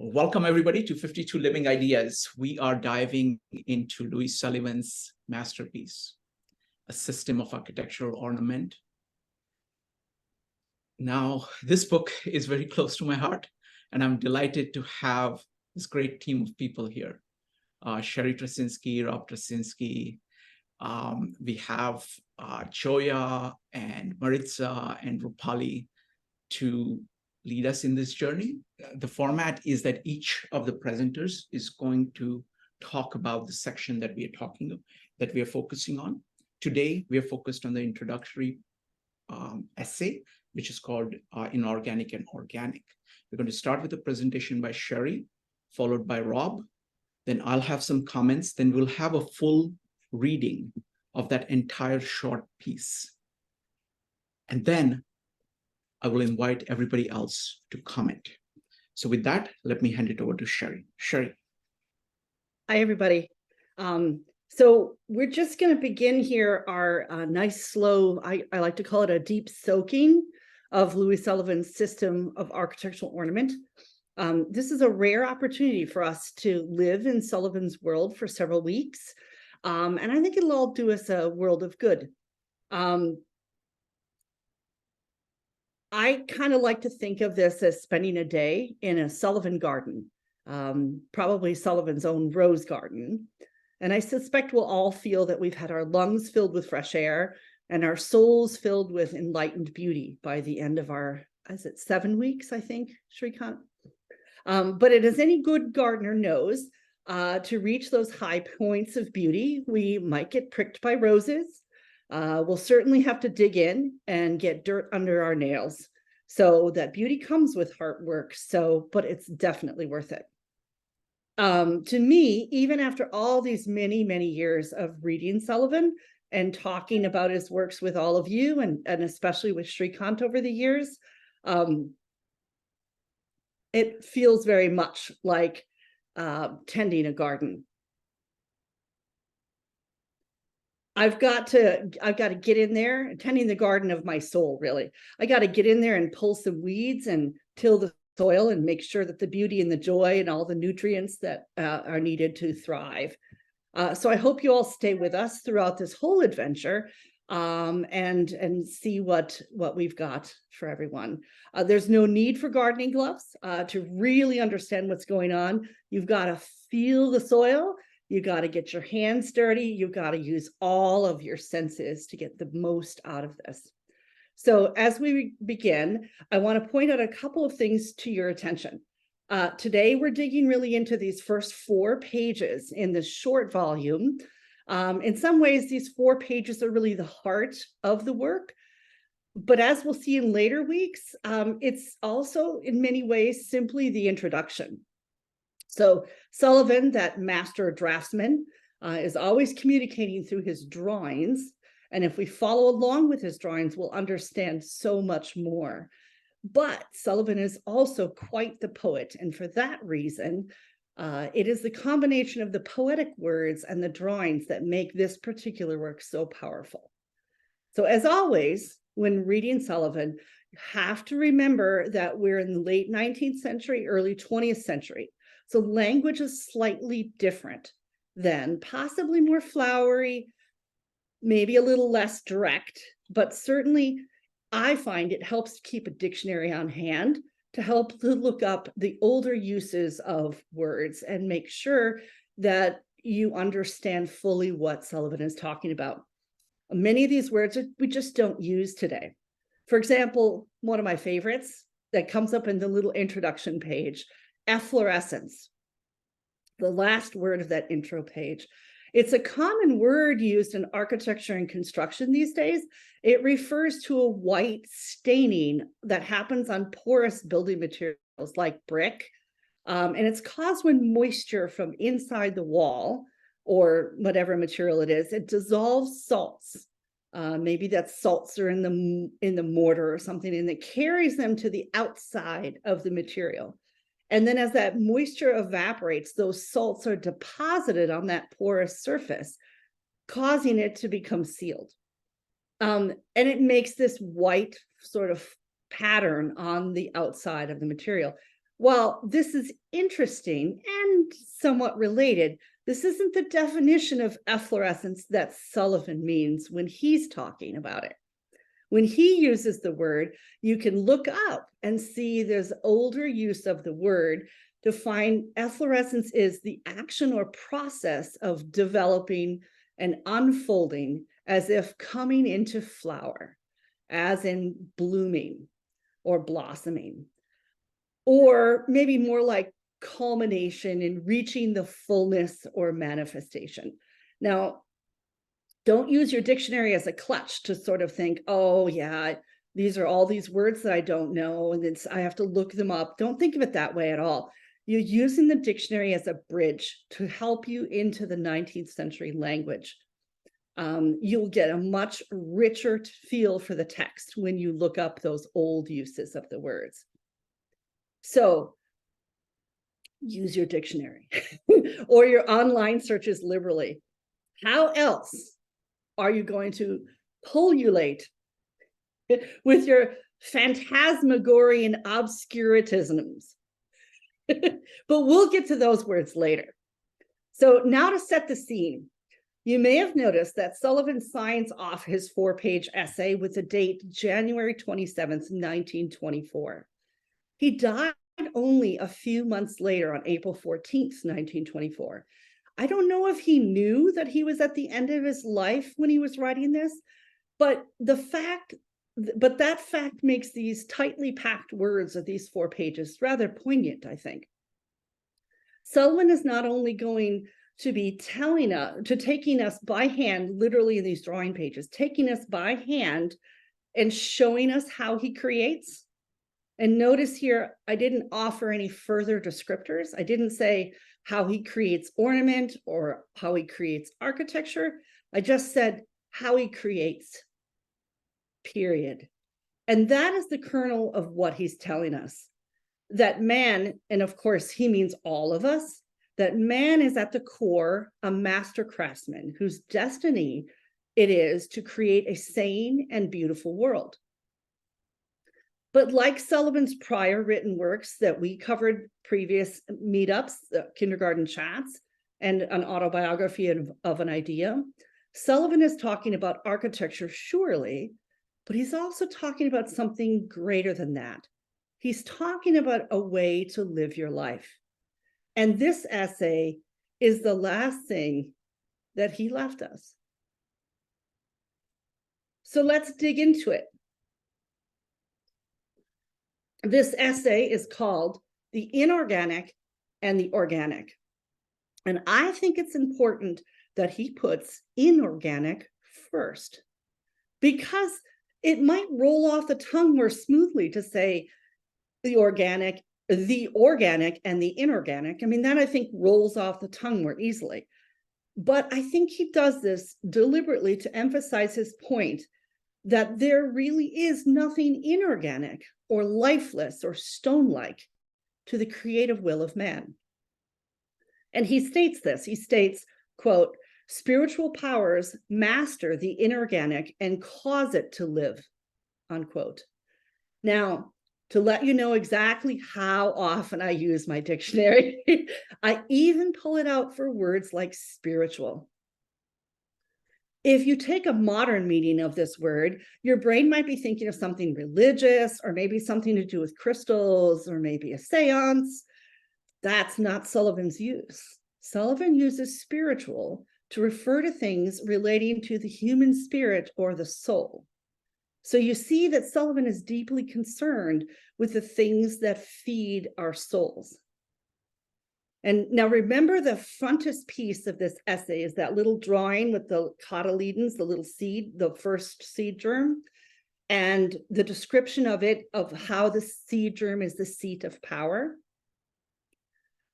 Welcome, everybody, to 52 Living Ideas. We are diving into Louis Sullivan's masterpiece, A System of Architectural Ornament. Now, this book is very close to my heart, and I'm delighted to have this great team of people here. Sherri Tracinski, Rob Tracinski. We have Joia and Maritza and Rupali to lead us in this journey. The format is that each of the presenters is going to talk about the section that we are focusing on. Today, we are focused on the introductory essay, which is called Inorganic and Organic. We're going to start with a presentation by Sherri, followed by Rob. Then I'll have some comments. Then we'll have a full reading of that entire short piece. And then I will invite everybody else to comment. So with that, let me hand it over to Sherri. Sherri. Hi, everybody. So we're just going to begin here our nice, slow, I like to call it a deep soaking of Louis Sullivan's System of Architectural Ornament. This is a rare opportunity for us to live in Sullivan's world for several weeks. And I think it'll all do us a world of good. I kind of like to think of this as spending a day in a Sullivan garden, probably Sullivan's own rose garden. And I suspect we'll all feel that we've had our lungs filled with fresh air and our souls filled with enlightened beauty by the end of our, is it 7 weeks, I think, Shrikant? But as any good gardener knows, to reach those high points of beauty, we might get pricked by roses. We'll certainly have to dig in and get dirt under our nails. So that beauty comes with hard work. But it's definitely worth it. To me, even after all these many, many years of reading Sullivan and talking about his works with all of you, and especially with Shrikant over the years, it feels very much like tending a garden. I've got to get in there, tending the garden of my soul, really. I got to get in there and pull some weeds and till the soil and make sure that the beauty and the joy and all the nutrients that are needed to thrive. So I hope you all stay with us throughout this whole adventure and see what we've got for everyone. There's no need for gardening gloves to really understand what's going on. You've got to feel the soil. You got to get your hands dirty. You've got to use all of your senses to get the most out of this. So as we begin, I want to point out a couple of things to your attention. Today, we're digging really into these first 4 pages in this short volume. In some ways, these 4 pages are really the heart of the work. But as we'll see in later weeks, it's also in many ways simply the introduction. So Sullivan, that master draftsman, is always communicating through his drawings. And if we follow along with his drawings, we'll understand so much more. But Sullivan is also quite the poet. And for that reason, it is the combination of the poetic words and the drawings that make this particular work so powerful. So as always, when reading Sullivan, you have to remember that we're in the late 19th century, early 20th century. So language is slightly different then, possibly more flowery, maybe a little less direct, but certainly I find it helps to keep a dictionary on hand to help to look up the older uses of words and make sure that you understand fully what Sullivan is talking about. Many of these words we just don't use today. For example, one of my favorites that comes up in the little introduction page, efflorescence, the last word of that intro page. It's a common word used in architecture and construction these days. It refers to a white staining that happens on porous building materials like brick. And it's caused when moisture from inside the wall or whatever material it is, it dissolves salts. Maybe that salts are in the mortar or something, and it carries them to the outside of the material. And then as that moisture evaporates, those salts are deposited on that porous surface, causing it to become sealed. And it makes this white sort of pattern on the outside of the material. while this is interesting and somewhat related, this isn't the definition of efflorescence that Sullivan means when he's talking about it. When he uses the word, you can look up and see there's older use of the word to find efflorescence is the action or process of developing and unfolding as if coming into flower, as in blooming or blossoming, or maybe more like culmination in reaching the fullness or manifestation. Now, don't use your dictionary as a clutch to sort of think, oh yeah, these are all these words that I don't know, and I have to look them up. Don't think of it that way at all. You're using the dictionary as a bridge to help you into the 19th century language. You'll get a much richer feel for the text when you look up those old uses of the words. So use your dictionary or your online searches liberally. How else are you going to pullulate with your phantasmagorian obscurantisms? But we'll get to those words later. So now to set the scene, you may have noticed that Sullivan signs off his 4-page essay with the date January 27th, 1924. He died only a few months later on April 14th, 1924. I don't know if he knew that he was at the end of his life when he was writing this, but that fact makes these tightly packed words of these 4 pages rather poignant, I think. Sullivan is not only going to be taking us by hand, literally in these drawing pages, taking us by hand and showing us how he creates. And notice here, I didn't offer any further descriptors. I didn't say how he creates ornament or how he creates architecture. I just said how he creates, period. And that is the kernel of what he's telling us. That man, and of course he means all of us, that man is at the core a master craftsman whose destiny it is to create a sane and beautiful world. But like Sullivan's prior written works that we covered previous meetups, kindergarten chats, and an autobiography of an idea, Sullivan is talking about architecture, surely, but he's also talking about something greater than that. He's talking about a way to live your life. And this essay is the last thing that he left us. So let's dig into it. This essay is called The Inorganic and the Organic. And I think it's important that he puts inorganic first, because it might roll off the tongue more smoothly to say the organic, and the inorganic. I mean, that I think rolls off the tongue more easily. But I think he does this deliberately to emphasize his point that there really is nothing inorganic or lifeless or stone-like to the creative will of man. And he states this, he states, quote, spiritual powers master the inorganic and cause it to live, unquote. Now, to let you know exactly how often I use my dictionary, I even pull it out for words like spiritual. If you take a modern meaning of this word, your brain might be thinking of something religious, or maybe something to do with crystals, or maybe a seance. That's not Sullivan's use. Sullivan uses spiritual to refer to things relating to the human spirit or the soul. So you see that Sullivan is deeply concerned with the things that feed our souls. And now remember, the frontispiece of this essay is that little drawing with the cotyledons, the little seed, the first seed germ, and the description of it, of how the seed germ is the seat of power.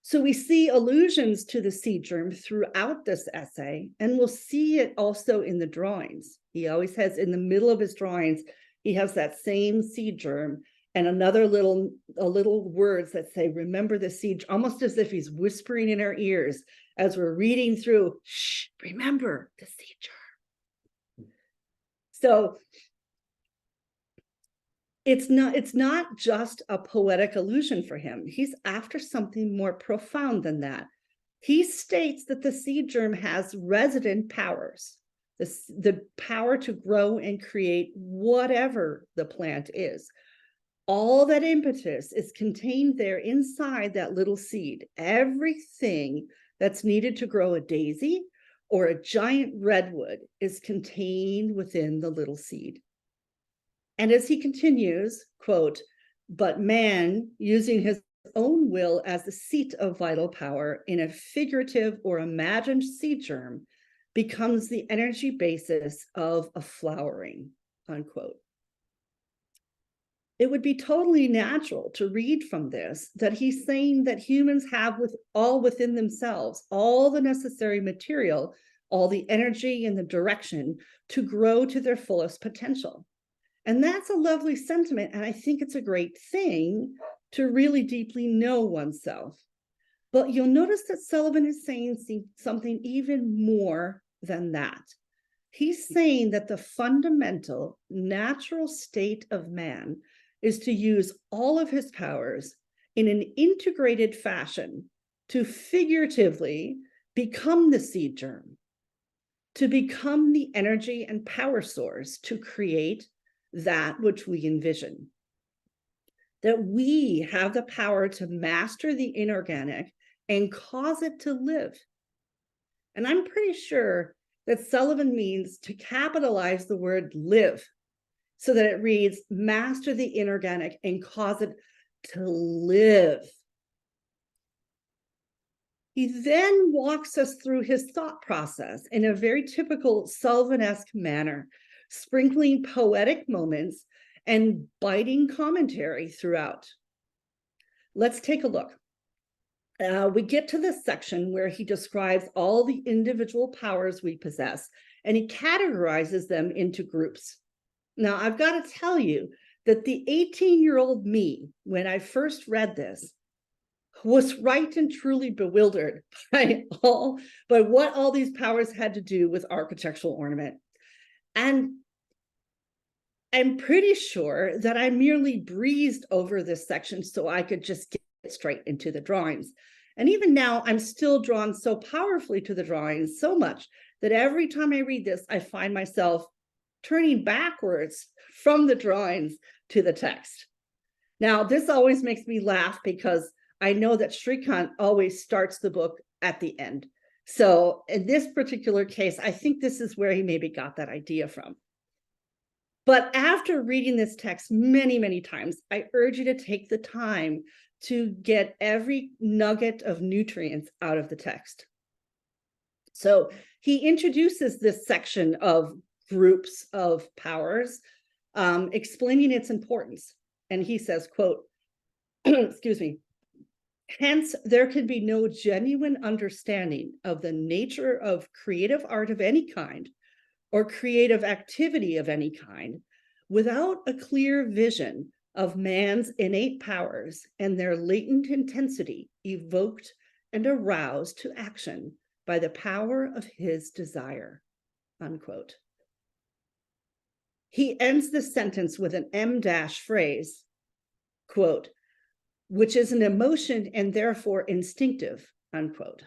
So we see allusions to the seed germ throughout this essay, and we'll see it also in the drawings. He always has, in the middle of his drawings, he has that same seed germ and another little words that say, remember the seed, almost as if he's whispering in our ears as we're reading through, shh, remember the seed germ. So it's not just a poetic illusion for him. He's after something more profound than that. He states that the seed germ has resident powers, the power to grow and create whatever the plant is. All that impetus is contained there inside that little seed. Everything that's needed to grow a daisy or a giant redwood is contained within the little seed. And as he continues, quote, but man, using his own will as the seat of vital power in a figurative or imagined seed germ, becomes the energy basis of a flowering, unquote. It would be totally natural to read from this that he's saying that humans have all within themselves, all the necessary material, all the energy and the direction to grow to their fullest potential. And that's a lovely sentiment. And I think it's a great thing to really deeply know oneself. But you'll notice that Sullivan is saying something even more than that. He's saying that the fundamental natural state of man is to use all of his powers in an integrated fashion to figuratively become the seed germ, to become the energy and power source to create that which we envision. That we have the power to master the inorganic and cause it to live. And I'm pretty sure that Sullivan means to capitalize the word live so that it reads, master the inorganic and cause it to live. He then walks us through his thought process in a very typical Sullivan-esque manner, sprinkling poetic moments and biting commentary throughout. Let's take a look. We get to this section where he describes all the individual powers we possess, and he categorizes them into groups. Now, I've got to tell you that the 18-year-old me, when I first read this, was right and truly bewildered by what all these powers had to do with architectural ornament. And I'm pretty sure that I merely breezed over this section so I could just get straight into the drawings. And even now, I'm still drawn so powerfully to the drawings so much that every time I read this, I find myself turning backwards from the drawings to the text. Now, this always makes me laugh because I know that Shrikant always starts the book at the end. So in this particular case, I think this is where he maybe got that idea from. But after reading this text many, many times, I urge you to take the time to get every nugget of nutrients out of the text. So he introduces this section of groups of powers, explaining its importance. And he says, quote, excuse me, hence there can be no genuine understanding of the nature of creative art of any kind or creative activity of any kind without a clear vision of man's innate powers and their latent intensity evoked and aroused to action by the power of his desire, unquote. He ends the sentence with an M-dash phrase, quote, which is an emotion and therefore instinctive, unquote.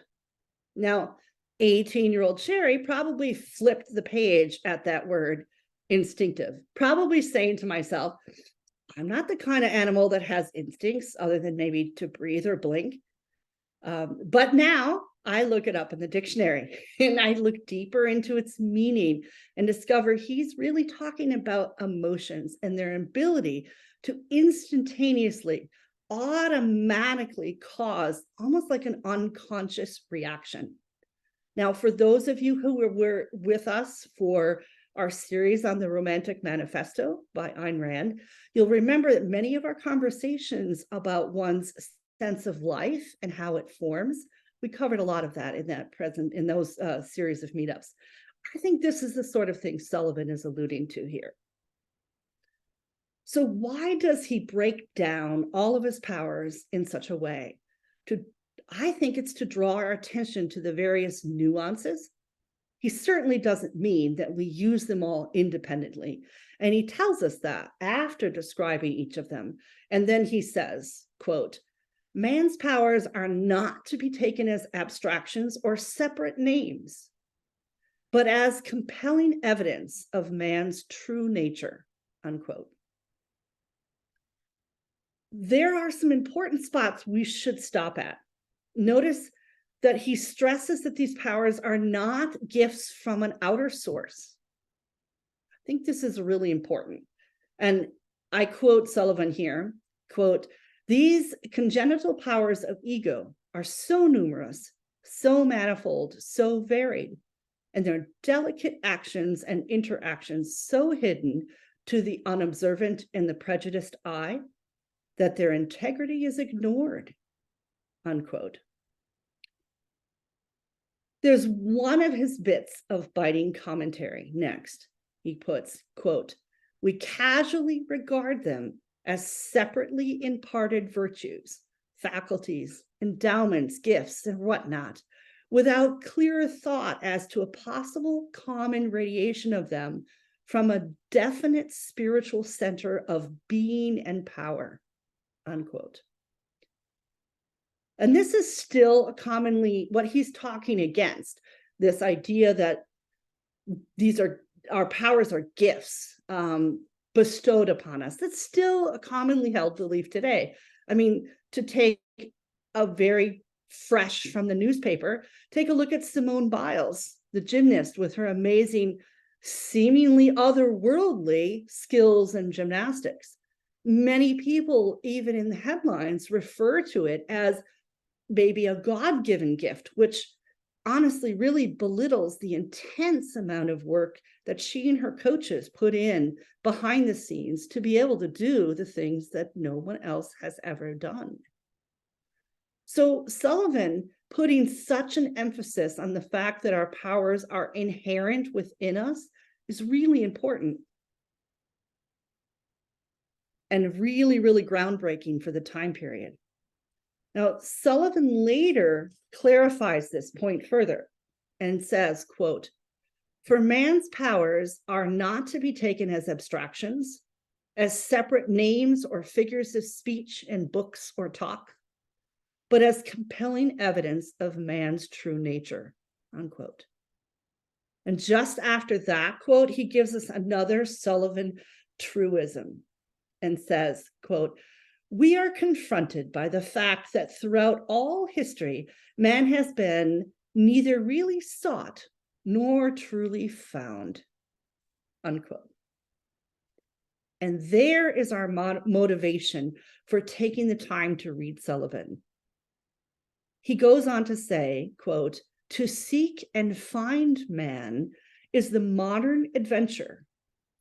Now, 18-year-old Sherri probably flipped the page at that word, instinctive, probably saying to myself, I'm not the kind of animal that has instincts other than maybe to breathe or blink. But now I look it up in the dictionary and I look deeper into its meaning and discover he's really talking about emotions and their ability to instantaneously, automatically cause almost like an unconscious reaction. Now, for those of you who were with us for our series on the Romantic Manifesto by Ayn Rand, you'll remember that many of our conversations about one's sense of life and how it forms, we covered a lot of that in those series of meetups. I think this is the sort of thing Sullivan is alluding to here. So why does he break down all of his powers in such a way? I think it's to draw our attention to the various nuances. he certainly doesn't mean that we use them all independently. And he tells us that after describing each of them. And then he says, quote, man's powers are not to be taken as abstractions or separate names, but as compelling evidence of man's true nature, unquote. There are some important spots we should stop at. Notice that he stresses that these powers are not gifts from an outer source. I think this is really important. And I quote Sullivan here, quote, these congenital powers of ego are so numerous, so manifold, so varied, and their delicate actions and interactions so hidden to the unobservant and the prejudiced eye that their integrity is ignored, unquote. There's one of his bits of biting commentary next. He puts, quote, we casually regard them as separately imparted virtues, faculties, endowments, gifts, and whatnot, without clear thought as to a possible common radiation of them from a definite spiritual center of being and power, unquote. And this is still commonly what he's talking against, this idea that these are our powers are gifts bestowed upon us. That's still a commonly held belief today. I mean, to take a very fresh from the newspaper, take a look at Simone Biles, the gymnast, with her amazing, seemingly otherworldly skills in gymnastics. Many people, even in the headlines, refer to it as maybe a God-given gift, which honestly really belittles the intense amount of work that she and her coaches put in behind the scenes to be able to do the things that no one else has ever done. So Sullivan putting such an emphasis on the fact that our powers are inherent within us is really important and really, really groundbreaking for the time period. Now, Sullivan later clarifies this point further and says, quote, for man's powers are not to be taken as abstractions, as separate names or figures of speech in books or talk, but as compelling evidence of man's true nature, unquote. And just after that quote, he gives us another Sullivan truism and says, quote, we are confronted by the fact that throughout all history, man has been neither really sought nor truly found, unquote. And there is our motivation for taking the time to read Sullivan. He goes on to say, quote, to seek and find man is the modern adventure,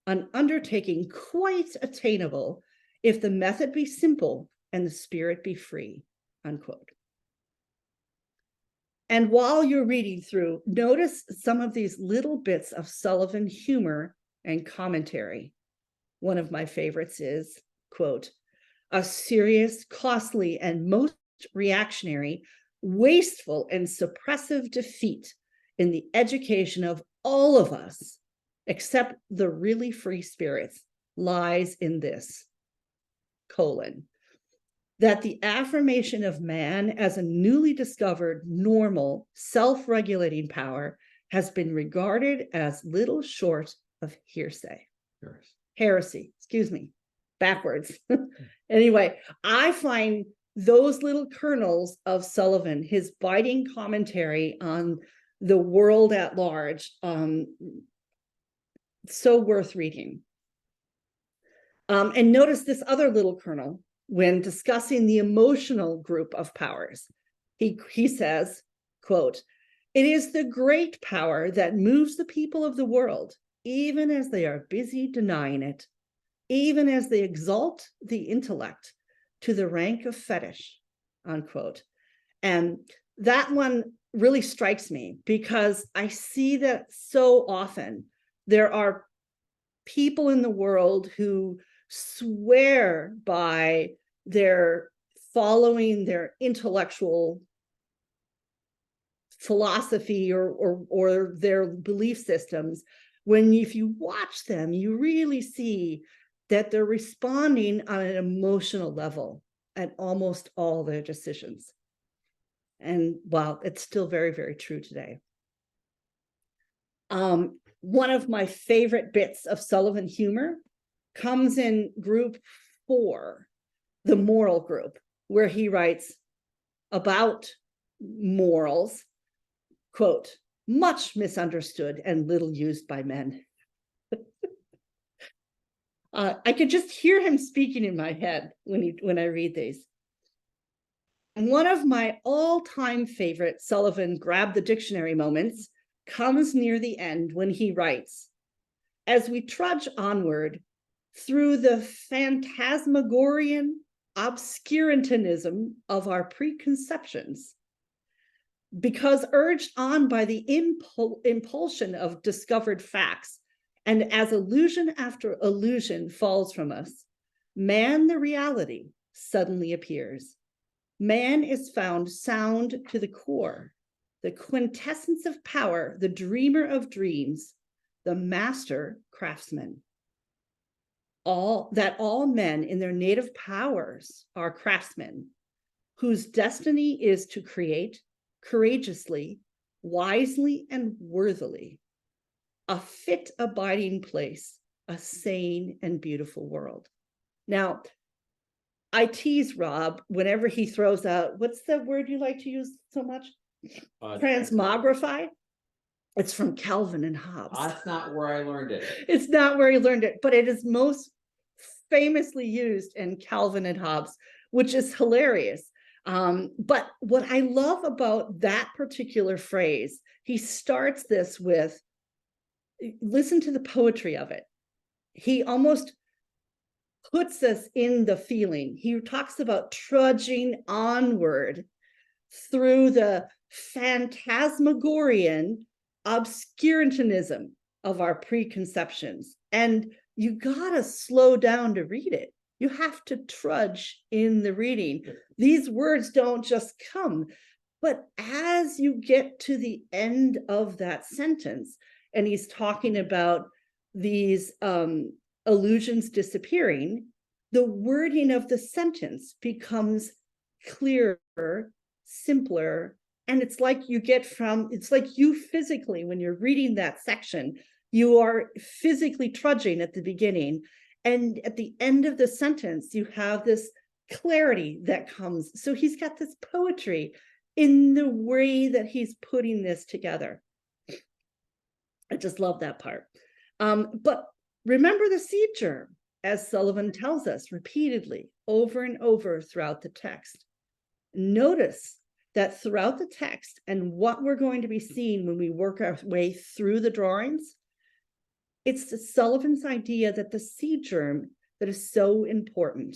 an undertaking quite attainable if the method be simple and the spirit be free, unquote. And while you're reading through, notice some of these little bits of Sullivan humor and commentary. One of my favorites is, quote, a serious, costly, and most reactionary, wasteful, and suppressive defeat in the education of all of us, except the really free spirits, lies in this, colon, that the affirmation of man as a newly discovered, normal, self-regulating power has been regarded as little short of hearsay. Heresy, excuse me, backwards. Anyway, I find those little kernels of Sullivan, his biting commentary on the world at large, so worth reading. And notice this other little kernel when discussing the emotional group of powers. He says, quote, it is the great power that moves the people of the world, even as they are busy denying it, even as they exalt the intellect to the rank of fetish, unquote. And that one really strikes me because I see that so often. There are people in the world who swear by their following their intellectual philosophy or their belief systems, if you watch them, you really see that they're responding on an emotional level at almost all their decisions. And wow, it's still very, very true today. One of my favorite bits of Sullivan humor comes in group 4, the moral group, where he writes about morals, quote, much misunderstood and little used by men. I could just hear him speaking in my head when I read these. And one of my all-time favorite Sullivan grab the dictionary moments comes near the end when he writes, as we trudge onward through the phantasmagorian obscurantism of our preconceptions, because urged on by the impulsion of discovered facts, and as illusion after illusion falls from us, man, the reality, suddenly appears. Man is found sound to the core, the quintessence of power, the dreamer of dreams, the master craftsman. All men in their native powers are craftsmen, whose destiny is to create courageously, wisely, and worthily a fit abiding place, a sane and beautiful world. Now, I tease Rob whenever he throws out, what's the word you like to use so much? Transmogrify. It's from Calvin and Hobbes. That's not where I learned it. It's not where he learned it, but it is most famously used in Calvin and Hobbes, which is hilarious. But what I love about that particular phrase, he starts this with, listen to the poetry of it. He almost puts us in the feeling. He talks about trudging onward through the phantasmagorian obscurantism of our preconceptions. And you gotta slow down to read it. You have to trudge in the reading. These words don't just come, but as you get to the end of that sentence, and he's talking about these illusions disappearing, the wording of the sentence becomes clearer, simpler, and it's like you physically, when you're reading that section, you are physically trudging at the beginning, and at the end of the sentence, you have this clarity that comes. So he's got this poetry in the way that he's putting this together. I just love that part. But remember the seed germ, as Sullivan tells us repeatedly over and over throughout the text. Notice that throughout the text, and what we're going to be seeing when we work our way through the drawings, it's Sullivan's idea that the seed germ that is so important.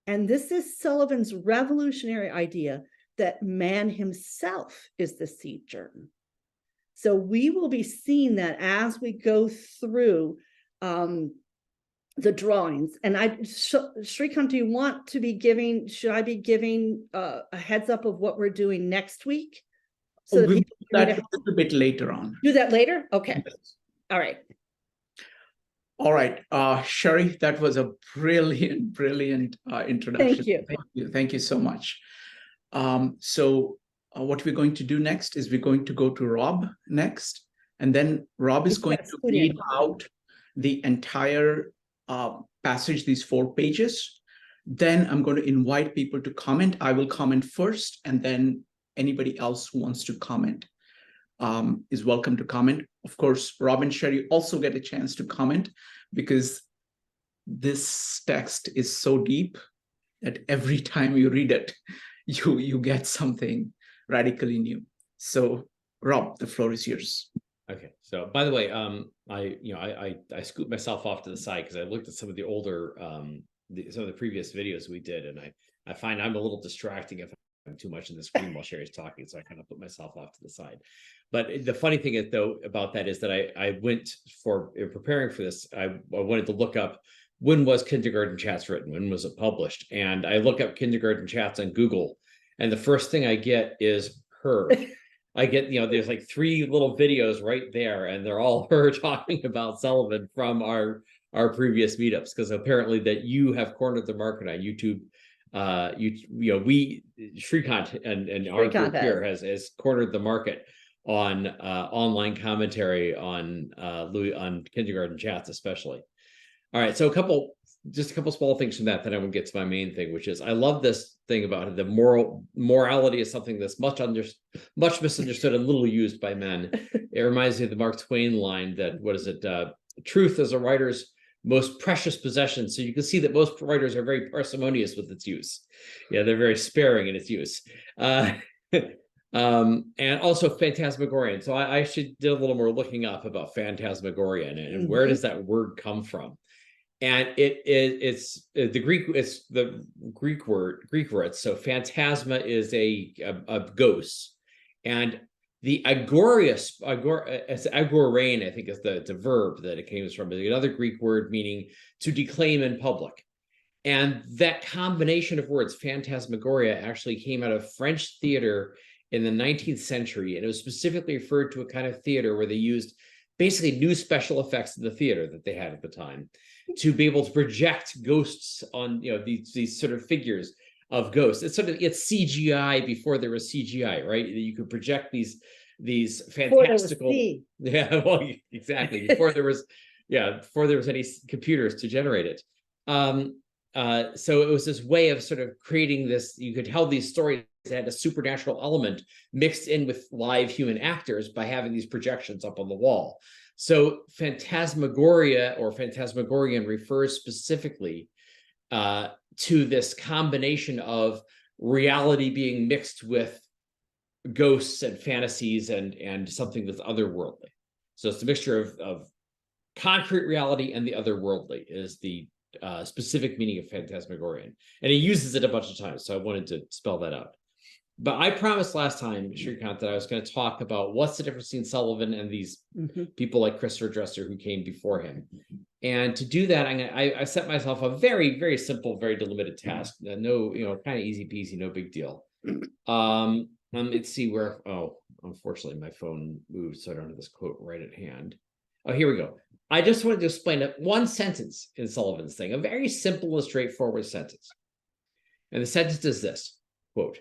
And this is Sullivan's revolutionary idea that man himself is the seed germ. So we will be seeing that as we go through the drawings. And Shrikant, do you want to be giving, should I be giving a heads up of what we're doing next week? So We'll do that a little bit later on. Do that later? Okay. Yes. All right. All right, Sherri, that was a brilliant introduction. Thank you. Thank you so much. What we're going to do next is we're going to go to Rob next, and then Rob is going to read out the entire passage, these 4 pages. Then I'm going to invite people to comment. I will comment first, and then anybody else who wants to comment is welcome to comment. Of course, Rob and Sherri also get a chance to comment, because this text is so deep that every time you read it, you get something radically new. So, Rob, the floor is yours. Okay. So, by the way, I scooped myself off to the side because I looked at some of the older, some of the previous videos we did, and I find I'm a little distracting if I'm too much in the screen while Sherri's talking, so I kind of put myself off to the side. But the funny thing is, though, about that is that I went for preparing for this. I wanted to look up, when was Kindergarten Chats written? When was it published? And I look up Kindergarten Chats on Google, and the first thing I get is her. I get, there's like 3 little videos right there, and they're all her talking about Sullivan from our previous meetups, because apparently that you have cornered the market on YouTube. Shrikant and our group here has cornered the market on online commentary on Louis on kindergarten chats, especially. All right, so just a couple small things from that, then I will get to my main thing, which is I love this thing about it. The morality is something that's much misunderstood and little used by men. It reminds me of the Mark Twain line that, what is it? Truth is a writer's most precious possession. So you can see that most writers are very parsimonious with its use. Yeah, they're very sparing in its use. And also phantasmagorian. So I actually did a little more looking up about phantasmagorian and where does that word come from? And it's the Greek root. So phantasma is a ghost, and the agorius, agorein, I think is the verb that it came from, is another Greek word meaning to declaim in public. And that combination of words, phantasmagoria, actually came out of French theater in the 19th century, and it was specifically referred to a kind of theater where they used basically new special effects in the theater that they had at the time to be able to project ghosts on, these sort of figures of ghosts. It's CGI before there was CGI, right? You could project these fantastical, yeah, well, exactly, before there was any computers to generate it. So it was this way of sort of creating this. You could tell these stories that had a supernatural element mixed in with live human actors by having these projections up on the wall. So phantasmagoria or phantasmagorian refers specifically to this combination of reality being mixed with ghosts and fantasies and something that's otherworldly. So it's a mixture of concrete reality and the otherworldly is the specific meaning of phantasmagorian. And he uses it a bunch of times, so I wanted to spell that out. But I promised last time, Shrikant, that I was going to talk about what's the difference between Sullivan and these people like Christopher Dresser who came before him. And to do that, I set myself a very, very simple, very delimited task. No, kind of easy peasy, no big deal. Let's see where, unfortunately my phone moved, so I don't have this quote right at hand. Oh, here we go. I just wanted to explain one sentence in Sullivan's thing, a very simple and straightforward sentence. And the sentence is this, quote,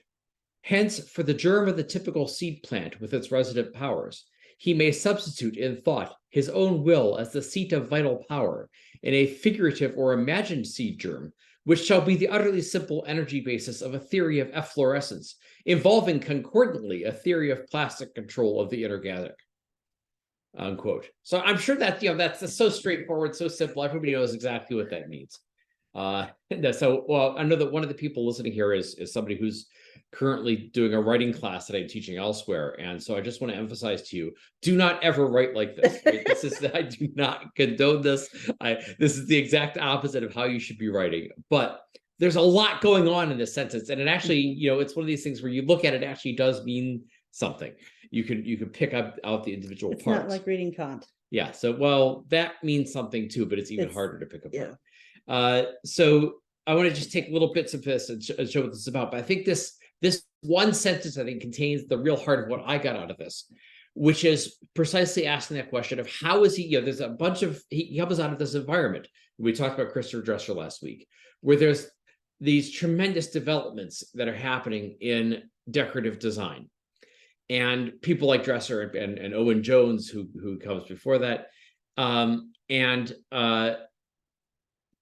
"Hence, for the germ of the typical seed plant with its resident powers, he may substitute in thought his own will as the seat of vital power in a figurative or imagined seed germ, which shall be the utterly simple energy basis of a theory of efflorescence, involving concordantly a theory of plastic control of the inorganic." Unquote. So I'm sure that that's so straightforward, so simple. Everybody knows exactly what that means. So, well, I know that one of the people listening here is somebody who's currently doing a writing class that I'm teaching elsewhere, and so I just want to emphasize to you: do not ever write like this. Right? I do not condone this. This is the exact opposite of how you should be writing. But there's a lot going on in this sentence, and it actually, it's one of these things where you look at it, actually does mean something. You can pick out the individual parts. It's not like reading Kant. Yeah. So, well, that means something too, but it's harder to pick apart. So I want to just take little bits of this and show what this is about. But I think this one sentence, I think, contains the real heart of what I got out of this, which is precisely asking that question of how is he, there's a bunch of, he comes out of this environment. We talked about Christopher Dresser last week, where there's these tremendous developments that are happening in decorative design. And people like Dresser and Owen Jones, who comes before that.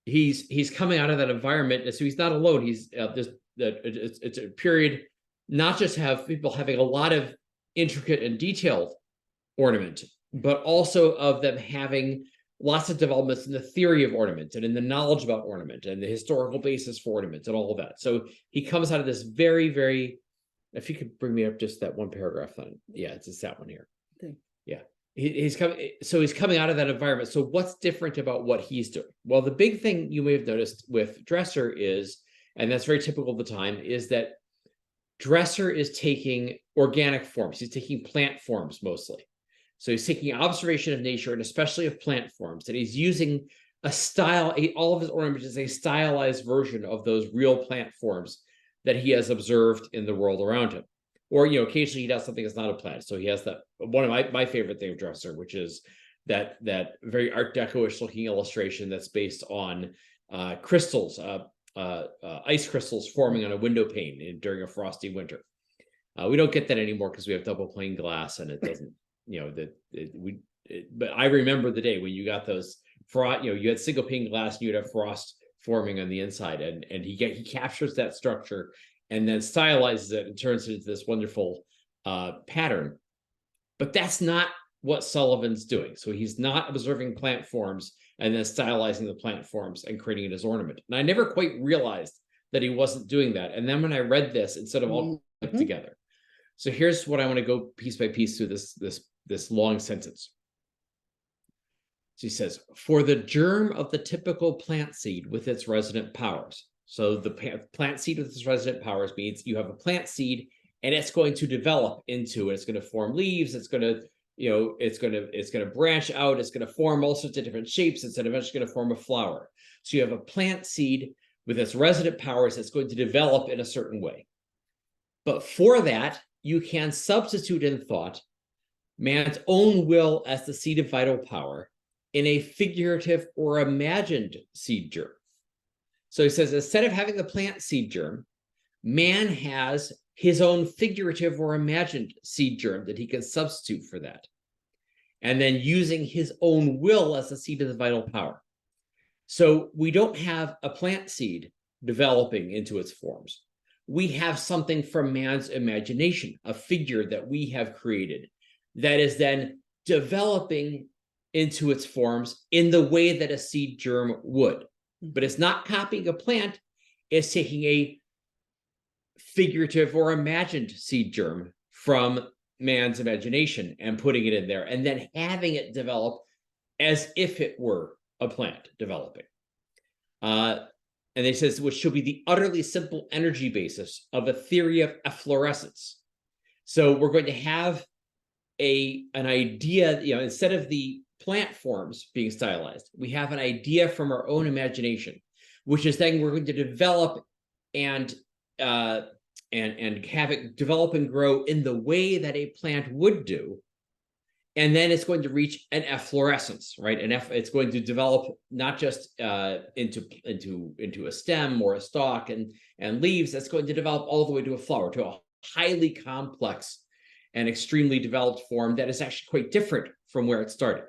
He's coming out of that environment, and so he's not alone. It's a period, not just have people having a lot of intricate and detailed ornament, but also of them having lots of developments in the theory of ornament and in the knowledge about ornament and the historical basis for ornament and all of that. So he comes out of this very, very, if you could bring me up just that one paragraph then. Yeah, it's just that one here. Okay. Yeah. He's coming out of that environment. So what's different about what he's doing? Well, the big thing you may have noticed with Dresser is, and that's very typical of the time, is that Dresser is taking organic forms. He's taking plant forms mostly. So he's taking observation of nature and especially of plant forms, and he's using a style, all of his ornament is a stylized version of those real plant forms that he has observed in the world around him. Or, occasionally he does something that's not a plant. So he has that, one of my favorite thing of Dresser, which is that very Art Deco-ish looking illustration that's based on crystals, ice crystals forming on a window pane during a frosty winter. We don't get that anymore because we have double pane glass, and it doesn't, but I remember the day when you got those frost, you had single pane glass and you'd have frost forming on the inside, and he captures that structure and then stylizes it and turns it into this wonderful pattern. But that's not what Sullivan's doing. So he's not observing plant forms and then stylizing the plant forms and creating it as ornament. And I never quite realized that he wasn't doing that. And then when I read this, instead of all put together. So here's what I want to go piece by piece through this long sentence. So he says, for the germ of the typical plant seed with its resident powers. So the plant seed with its resident powers means you have a plant seed and it's going to develop into, it's going to form leaves. It's going to, it's going to branch out. It's going to form all sorts of different shapes. It's eventually going to form a flower. So you have a plant seed with its resident powers that's going to develop in a certain way. But for that, you can substitute in thought man's own will as the seed of vital power in a figurative or imagined seed germ. So he says, instead of having the plant seed germ, man has his own figurative or imagined seed germ that he can substitute for that. And then using his own will as the seed of the vital power. So we don't have a plant seed developing into its forms. We have something from man's imagination, a figure that we have created that is then developing into its forms in the way that a seed germ would. But it's not copying a plant, it's taking a figurative or imagined seed germ from man's imagination and putting it in there and then having it develop as if it were a plant developing. And he says, which should be the utterly simple energy basis of a theory of efflorescence. So we're going to have an idea, instead of the plant forms being stylized, we have an idea from our own imagination, which is then we're going to develop and have it develop and grow in the way that a plant would do. And then it's going to reach an efflorescence, right? It's going to develop not just into a stem or a stalk and leaves. That's going to develop all the way to a flower, to a highly complex and extremely developed form that is actually quite different from where it started.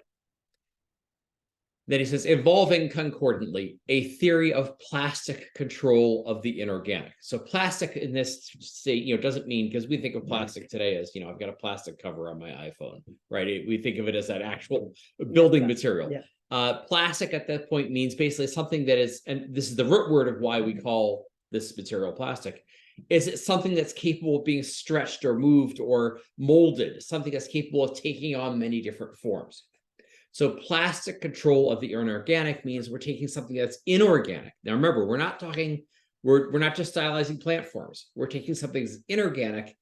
Then he says, evolving concordantly, a theory of plastic control of the inorganic. So plastic in this state, doesn't mean, because we think of plastic today as, I've got a plastic cover on my iPhone, right? We think of it as that actual building material. Yeah. Plastic at that point means basically something that is, and this is the root word of why we call this material plastic, is it something that's capable of being stretched or moved or molded, something that's capable of taking on many different forms. So plastic control of the inorganic means we're taking something that's inorganic. Now remember, we're not just stylizing plant forms. We're taking something that's inorganic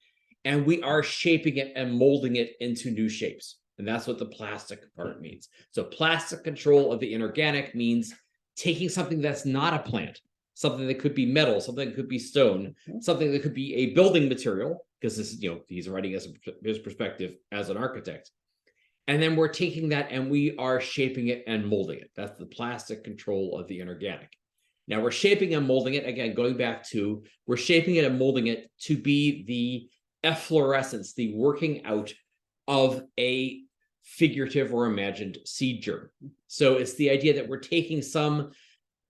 and we are shaping it and molding it into new shapes. And that's what the plastic part means. So plastic control of the inorganic means taking something that's not a plant, something that could be metal, something that could be stone, something that could be a building material, because this is, he's writing his perspective as an architect. And then we're taking that and we are shaping it and molding it. That's the plastic control of the inorganic. Now we're shaping and molding it, again, going back to, we're shaping it and molding it to be the efflorescence, the working out of a figurative or imagined seed germ. So it's the idea that we're taking some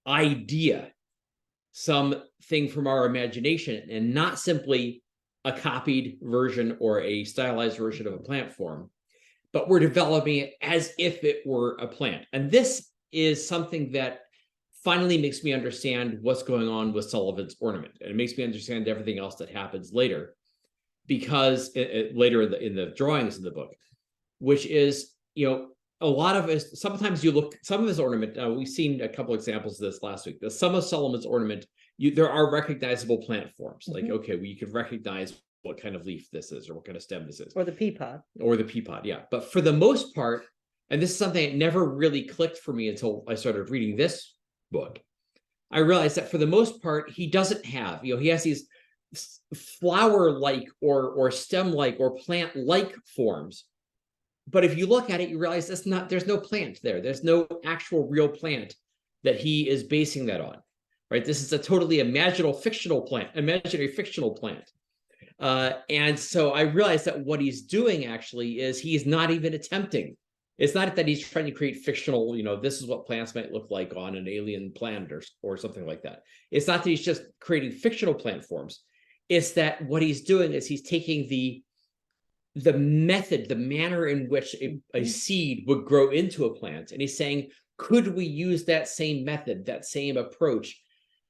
idea, something from our imagination, and not simply a copied version or a stylized version of a plant form, but we're developing it as if it were a plant. And this is something that finally makes me understand what's going on with Sullivan's ornament. And it makes me understand everything else that happens later, because later in the drawings in the book, which is, a lot of it, sometimes you look, some of his ornament, we've seen a couple examples of this last week. Some of Sullivan's ornament, there are recognizable plant forms. Like, okay, well, you can recognize what kind of leaf this is or what kind of stem this is. Or the pea pod. Or the pea pod, yeah. But for the most part, and this is something that never really clicked for me until I started reading this book, I realized that for the most part, he doesn't have, he has these flower-like or stem-like or plant-like forms. But if you look at it, you realize there's no plant there. There's no actual real plant that he is basing that on, right? This is a totally imaginary fictional plant. And so I realized that what he's doing actually is he's not even attempting. It's not that he's trying to create fictional, this is what plants might look like on an alien planet or something like that. It's not that he's just creating fictional plant forms. It's that what he's doing is he's taking the method, the manner in which a seed would grow into a plant. And he's saying, could we use that same method, that same approach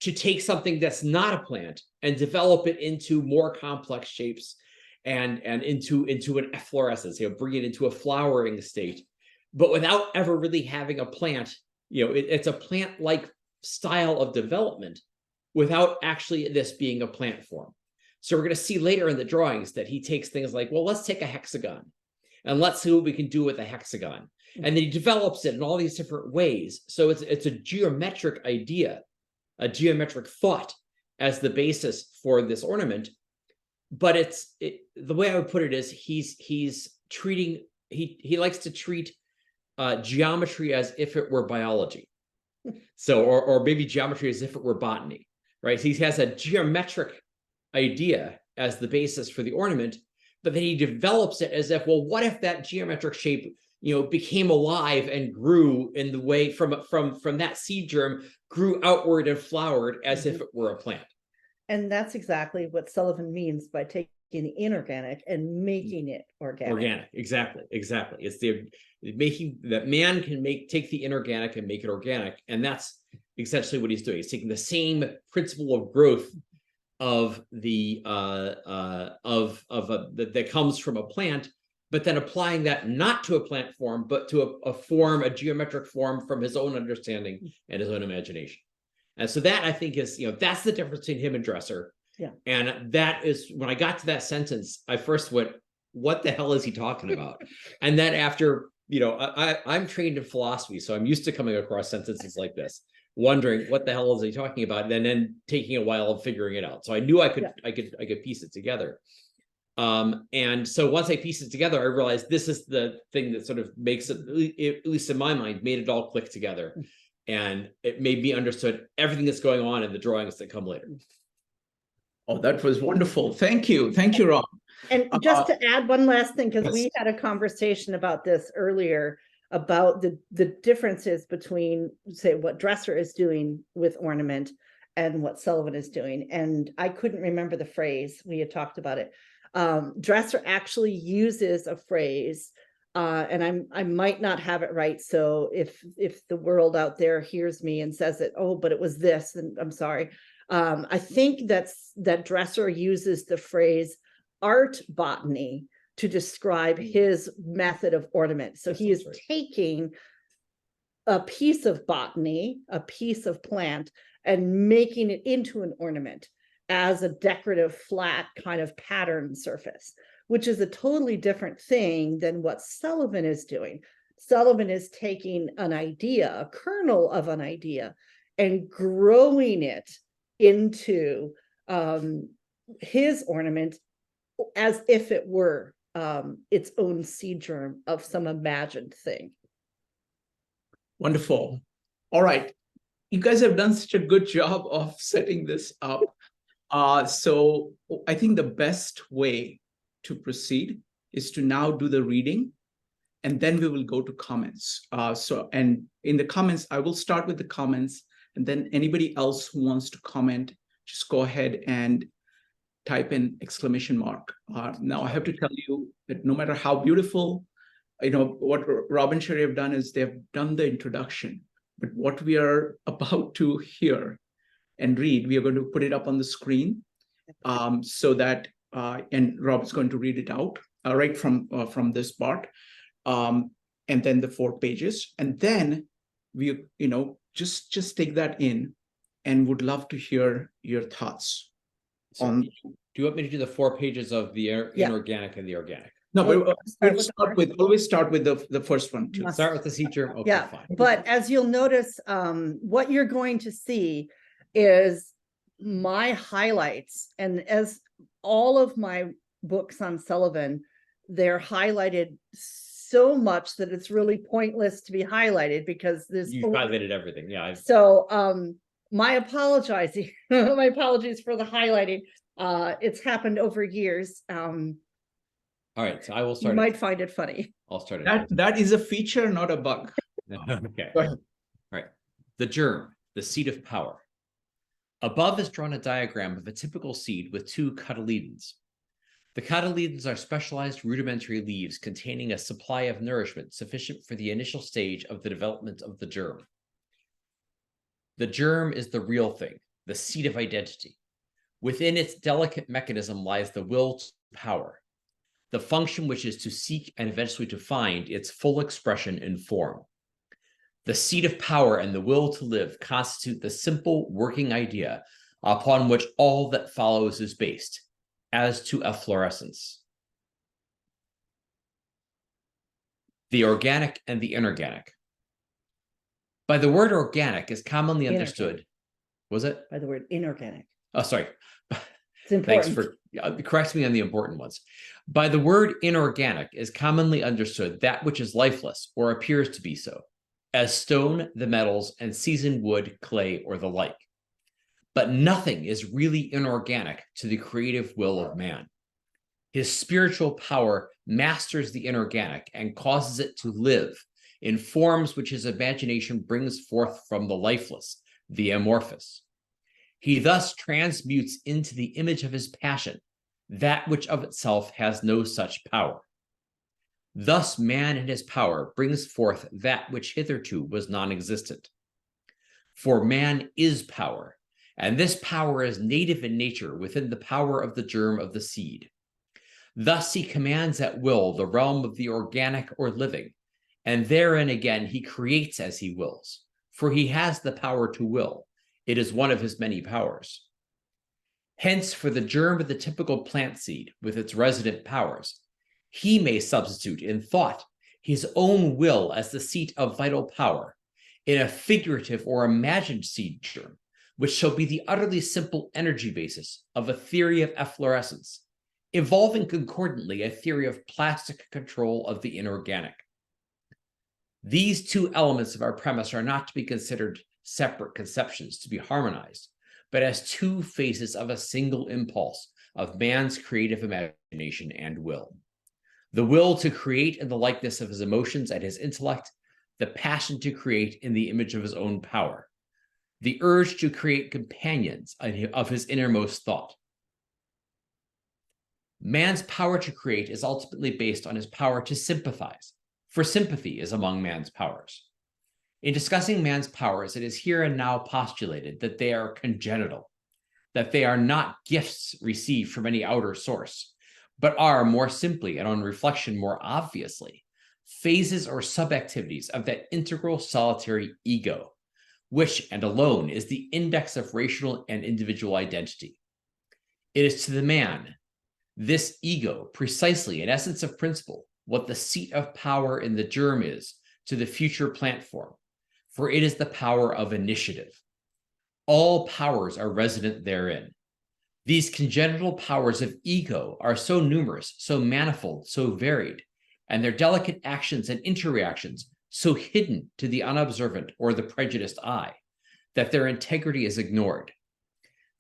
to take something that's not a plant and develop it into more complex shapes and into an efflorescence, bring it into a flowering state, but without ever really having a plant. It's a plant-like style of development without actually this being a plant form. So we're going to see later in the drawings that he takes things like, well, let's take a hexagon and let's see what we can do with a hexagon. And then he develops it in all these different ways. So it's a geometric idea, a geometric thought as the basis for this ornament. But the way I would put it is he likes to treat geometry as if it were biology. So, or maybe geometry as if it were botany, right? He has a geometric idea as the basis for the ornament, but then he develops it as if, well, what if that geometric shape, became alive and grew in the way from that seed germ, grew outward and flowered as if it were a plant. And that's exactly what Sullivan means by taking the inorganic and making it organic. Organic, exactly. It's making that man can take the inorganic and make it organic, and that's essentially what he's doing. He's taking the same principle of growth of that comes from a plant, but then applying that not to a plant form, but to a geometric form from his own understanding and his own imagination. And so that, I think, is, that's the difference between him and Dresser. Yeah. And that is, when I got to that sentence, I first went, what the hell is he talking about? And then after, I'm trained in philosophy, so I'm used to coming across sentences like this, wondering what the hell is he talking about, and then taking a while of figuring it out. So I knew I could piece it together. And so once I pieced it together, I realized this is the thing that sort of makes it, at least in my mind, made it all click together. And it made me understood everything that's going on in the drawings that come later. Oh, that was wonderful. Thank you, Rob. And just to add one last thing, because we had a conversation about this earlier, about the differences between, say, what Dresser is doing with ornament and what Sullivan is doing. And I couldn't remember the phrase. We had talked about it. Dresser actually uses a phrase, and I might not have it right. So if the world out there hears me and says it, oh, but it was this, then I'm sorry. I think that Dresser uses the phrase art botany to describe his method of ornament. So he is taking a piece of botany, a piece of plant, and making it into an ornament as a decorative flat kind of pattern surface, which is a totally different thing than what Sullivan is doing. Sullivan is taking an idea, a kernel of an idea, and growing it into his ornament as if it were its own seed germ of some imagined thing. Wonderful. All right. You guys have done such a good job of setting this up. So I think the best way to proceed is to now do the reading, and then we will go to comments. And in the comments, I will start with the comments, and then anybody else who wants to comment, just go ahead and type in exclamation mark. Now I have to tell you that no matter how beautiful, what Rob and Sherri have done is they've done the introduction, but what we are about to hear and read, we are going to put it up on the screen so that, and Rob is going to read it out right from this part, and then the 4 pages, and then we, just take that in, and would love to hear your thoughts. Do you want me to do the 4 pages of the inorganic and the organic? No, but always start with the first one too. Start with the seed germ. Okay, fine. But as you'll notice, what you're going to see is my highlights, and as all of my books on Sullivan, they're highlighted so much that it's really pointless to be highlighted because there's You highlighted everything. Yeah. So my apologies my apologies for the highlighting. It's happened over years. All right, so I will You start. might find it funny. I'll start it. That is a feature, not a bug. Okay. Go ahead. All right. The germ, the seed of power. Above is drawn a diagram of a typical seed with 2 cotyledons. The cotyledons are specialized rudimentary leaves containing a supply of nourishment sufficient for the initial stage of the development of the germ. The germ is the real thing, the seed of identity. Within its delicate mechanism lies the will to power, the function which is to seek and eventually to find its full expression in form. The seed of power and the will to live constitute the simple working idea upon which all that follows is based, as to efflorescence. The organic and the inorganic. By the word organic is commonly understood. Was it? By the word inorganic. Oh, sorry. It's important. Thanks for correcting me on the important ones. By the word inorganic is commonly understood that which is lifeless or appears to be so, as stone, the metals, and seasoned wood, clay, or the like. But nothing is really inorganic to the creative will of man. His spiritual power masters the inorganic and causes it to live in forms which his imagination brings forth from the lifeless, the amorphous. He thus transmutes into the image of his passion that which of itself has no such power. Thus man in his power brings forth that which hitherto was non-existent. For man is power, and this power is native in nature within the power of the germ of the seed. Thus he commands at will the realm of the organic or living, and therein again he creates as he wills, for he has the power to will. It is one of his many powers. Hence, for the germ of the typical plant seed with its resident powers, he may substitute in thought his own will as the seat of vital power in a figurative or imagined seed germ, which shall be the utterly simple energy basis of a theory of efflorescence, evolving concordantly a theory of plastic control of the inorganic. These 2 elements of our premise are not to be considered separate conceptions to be harmonized, but as 2 phases of a single impulse of man's creative imagination and will. The will to create in the likeness of his emotions and his intellect, the passion to create in the image of his own power, the urge to create companions of his innermost thought. Man's power to create is ultimately based on his power to sympathize, for sympathy is among man's powers. In discussing man's powers, it is here and now postulated that they are congenital, that they are not gifts received from any outer source, but are more simply and on reflection more obviously, phases or subactivities of that integral solitary ego, which and alone is the index of racial and individual identity. It is to the man, this ego, precisely in essence of principle, what the seat of power in the germ is to the future plant form, for it is the power of initiative. All powers are resident therein. These congenital powers of ego are so numerous, so manifold, so varied, and their delicate actions and interreactions so hidden to the unobservant or the prejudiced eye, that their integrity is ignored.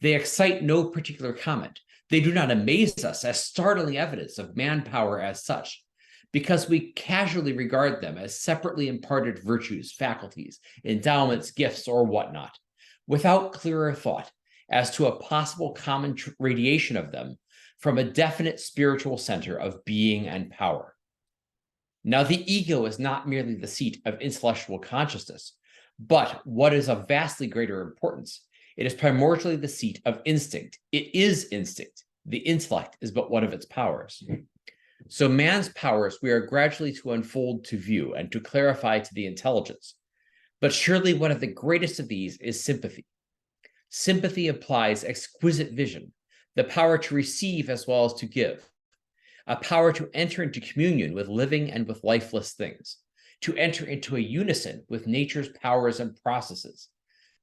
They excite no particular comment. They do not amaze us as startling evidence of manpower as such, because we casually regard them as separately imparted virtues, faculties, endowments, gifts, or whatnot, without clearer thought as to a possible common radiation of them from a definite spiritual center of being and power. Now, the ego is not merely the seat of intellectual consciousness, but what is of vastly greater importance, it is primordially the seat of instinct. It is instinct. The intellect is but one of its powers. So man's powers we are gradually to unfold to view and to clarify to the intelligence. But surely one of the greatest of these is sympathy. Sympathy implies exquisite vision, the power to receive as well as to give, a power to enter into communion with living and with lifeless things, to enter into a unison with nature's powers and processes,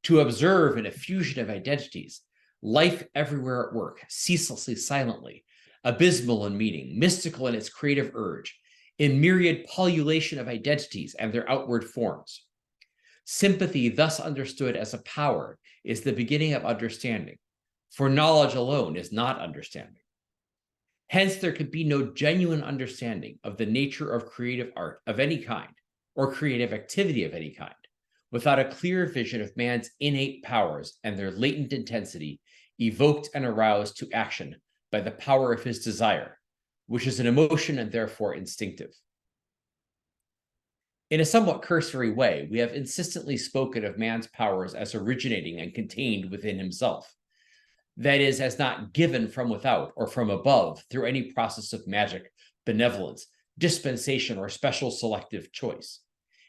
to observe in a fusion of identities, life everywhere at work, ceaselessly, silently, abysmal in meaning, mystical in its creative urge, in myriad pullulation of identities and their outward forms. Sympathy, thus understood as a power, is the beginning of understanding, for knowledge alone is not understanding. Hence, there could be no genuine understanding of the nature of creative art of any kind, or creative activity of any kind, without a clear vision of man's innate powers and their latent intensity evoked and aroused to action by the power of his desire, which is an emotion and therefore instinctive. In a somewhat cursory way, we have insistently spoken of man's powers as originating and contained within himself. That is, as not given from without or from above through any process of magic, benevolence, dispensation, or special selective choice.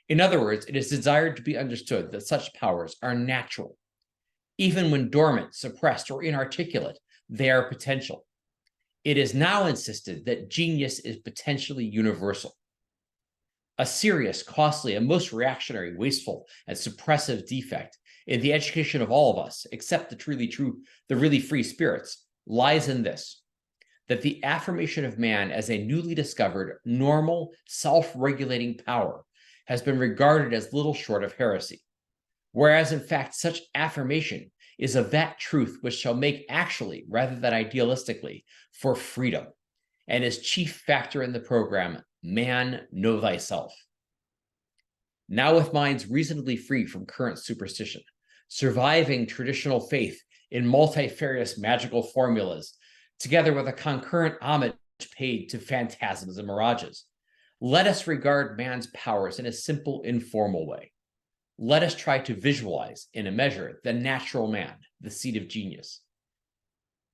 In other words, it is desired to be understood that such powers are natural. Even when dormant, suppressed, or inarticulate, they are potential. It is now insisted that genius is potentially universal. A serious, costly, and most reactionary, wasteful, and suppressive defect in the education of all of us, except the really free spirits, lies in this, that the affirmation of man as a newly discovered, normal, self-regulating power has been regarded as little short of heresy, whereas in fact such affirmation is of that truth which shall make actually, rather than idealistically, for freedom, and is chief factor in the program, Man, Know Thyself. Now with minds reasonably free from current superstition, surviving traditional faith in multifarious magical formulas, together with a concurrent homage paid to phantasms and mirages, let us regard man's powers in a simple, informal way. Let us try to visualize, in a measure, the natural man, the seed of genius.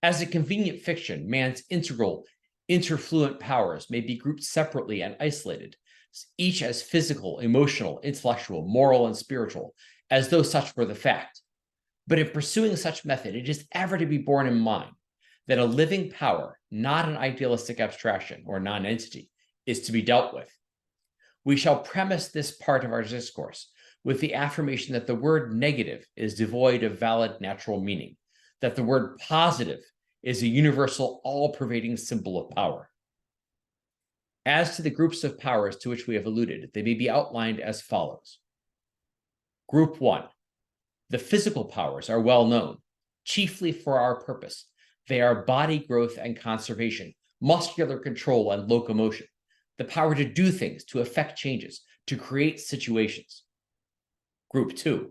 As a convenient fiction, man's integral, interfluent powers may be grouped separately and isolated, each as physical, emotional, intellectual, moral, and spiritual, as though such were the fact. But in pursuing such method, it is ever to be borne in mind that a living power, not an idealistic abstraction or non-entity, is to be dealt with. We shall premise this part of our discourse with the affirmation that the word negative is devoid of valid natural meaning, that the word positive is a universal, all-pervading symbol of power. As to the groups of powers to which we have alluded, they may be outlined as follows. Group 1. The physical powers are well known, chiefly for our purpose. They are body growth and conservation, muscular control and locomotion, the power to do things, to effect changes, to create situations. Group 2.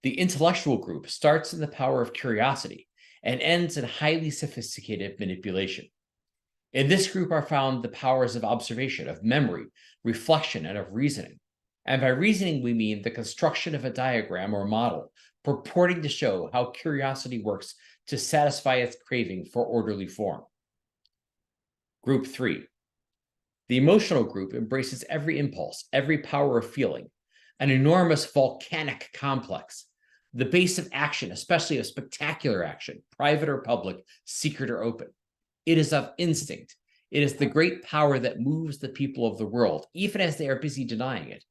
The intellectual group starts in the power of curiosity and ends in highly sophisticated manipulation. In this group are found the powers of observation, of memory, reflection, and of reasoning. And by reasoning, we mean the construction of a diagram or model purporting to show how curiosity works to satisfy its craving for orderly form. Group 3. The emotional group embraces every impulse, every power of feeling, an enormous volcanic complex, the base of action, especially of spectacular action, private or public, secret or open. It is of instinct. It is the great power that moves the people of the world, even as they are busy denying it,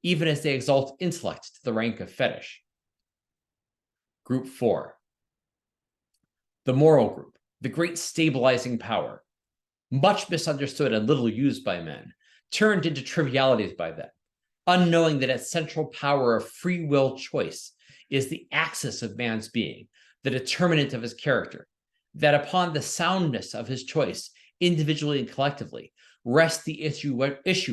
even as they exalt intellect to the rank of fetish. Group 4. The moral group, the great stabilizing power, much misunderstood and little used by men, turned into trivialities by them, unknowing that its central power of free will choice is the axis of man's being, the determinant of his character, that upon the soundness of his choice, individually and collectively, rests the issue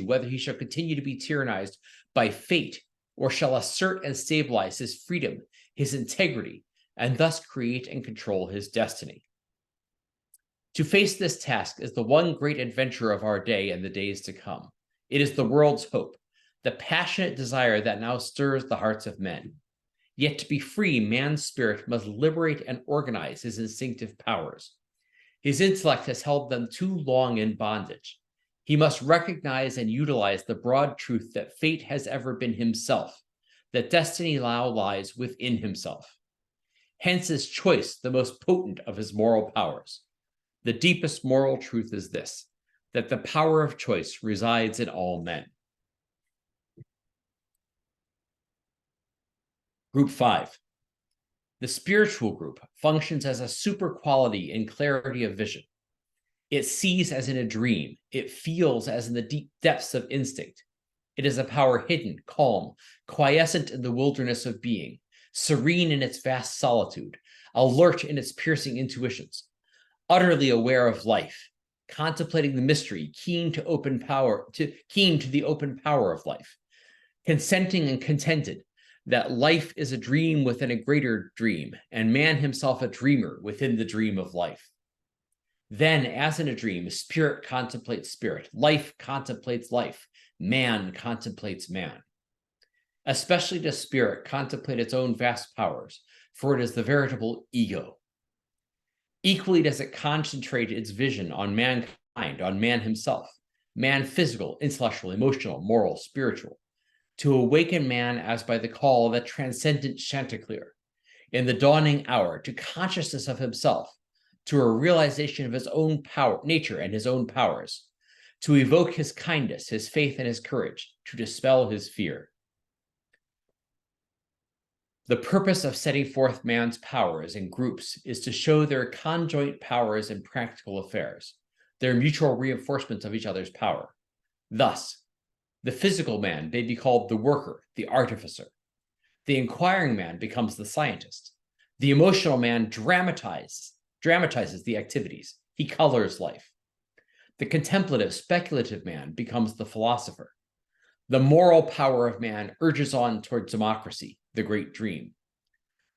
whether he shall continue to be tyrannized by fate or shall assert and stabilize his freedom, his integrity, and thus create and control his destiny. To face this task is the one great adventure of our day and the days to come. It is the world's hope, the passionate desire that now stirs the hearts of men. Yet to be free, man's spirit must liberate and organize his instinctive powers. His intellect has held them too long in bondage. He must recognize and utilize the broad truth that fate has ever been himself, that destiny now lies within himself. Hence his choice, the most potent of his moral powers. The deepest moral truth is this, that the power of choice resides in all men. Group 5. The spiritual group functions as a super quality in clarity of vision. It sees as in a dream. It feels as in the deep depths of instinct. It is a power hidden, calm, quiescent in the wilderness of being, serene in its vast solitude, alert in its piercing intuitions, utterly aware of life, contemplating the mystery, keen to the open power of life, consenting and contented that life is a dream within a greater dream, and man himself a dreamer within the dream of life. Then, as in a dream, spirit contemplates spirit, life contemplates life, man contemplates man. Especially does spirit contemplate its own vast powers, for it is the veritable ego. Equally does it concentrate its vision on mankind, on man himself, man physical, intellectual, emotional, moral, spiritual, to awaken man as by the call of a transcendent chanticleer, in the dawning hour, to consciousness of himself, to a realization of his own power, nature and his own powers, to evoke his kindness, his faith, and his courage, to dispel his fear. The purpose of setting forth man's powers in groups is to show their conjoint powers in practical affairs, their mutual reinforcement of each other's power. Thus, the physical man may be called the worker, the artificer. The inquiring man becomes the scientist. The emotional man dramatizes the activities. He colors life. The contemplative, speculative man becomes the philosopher. The moral power of man urges on towards democracy, the great dream.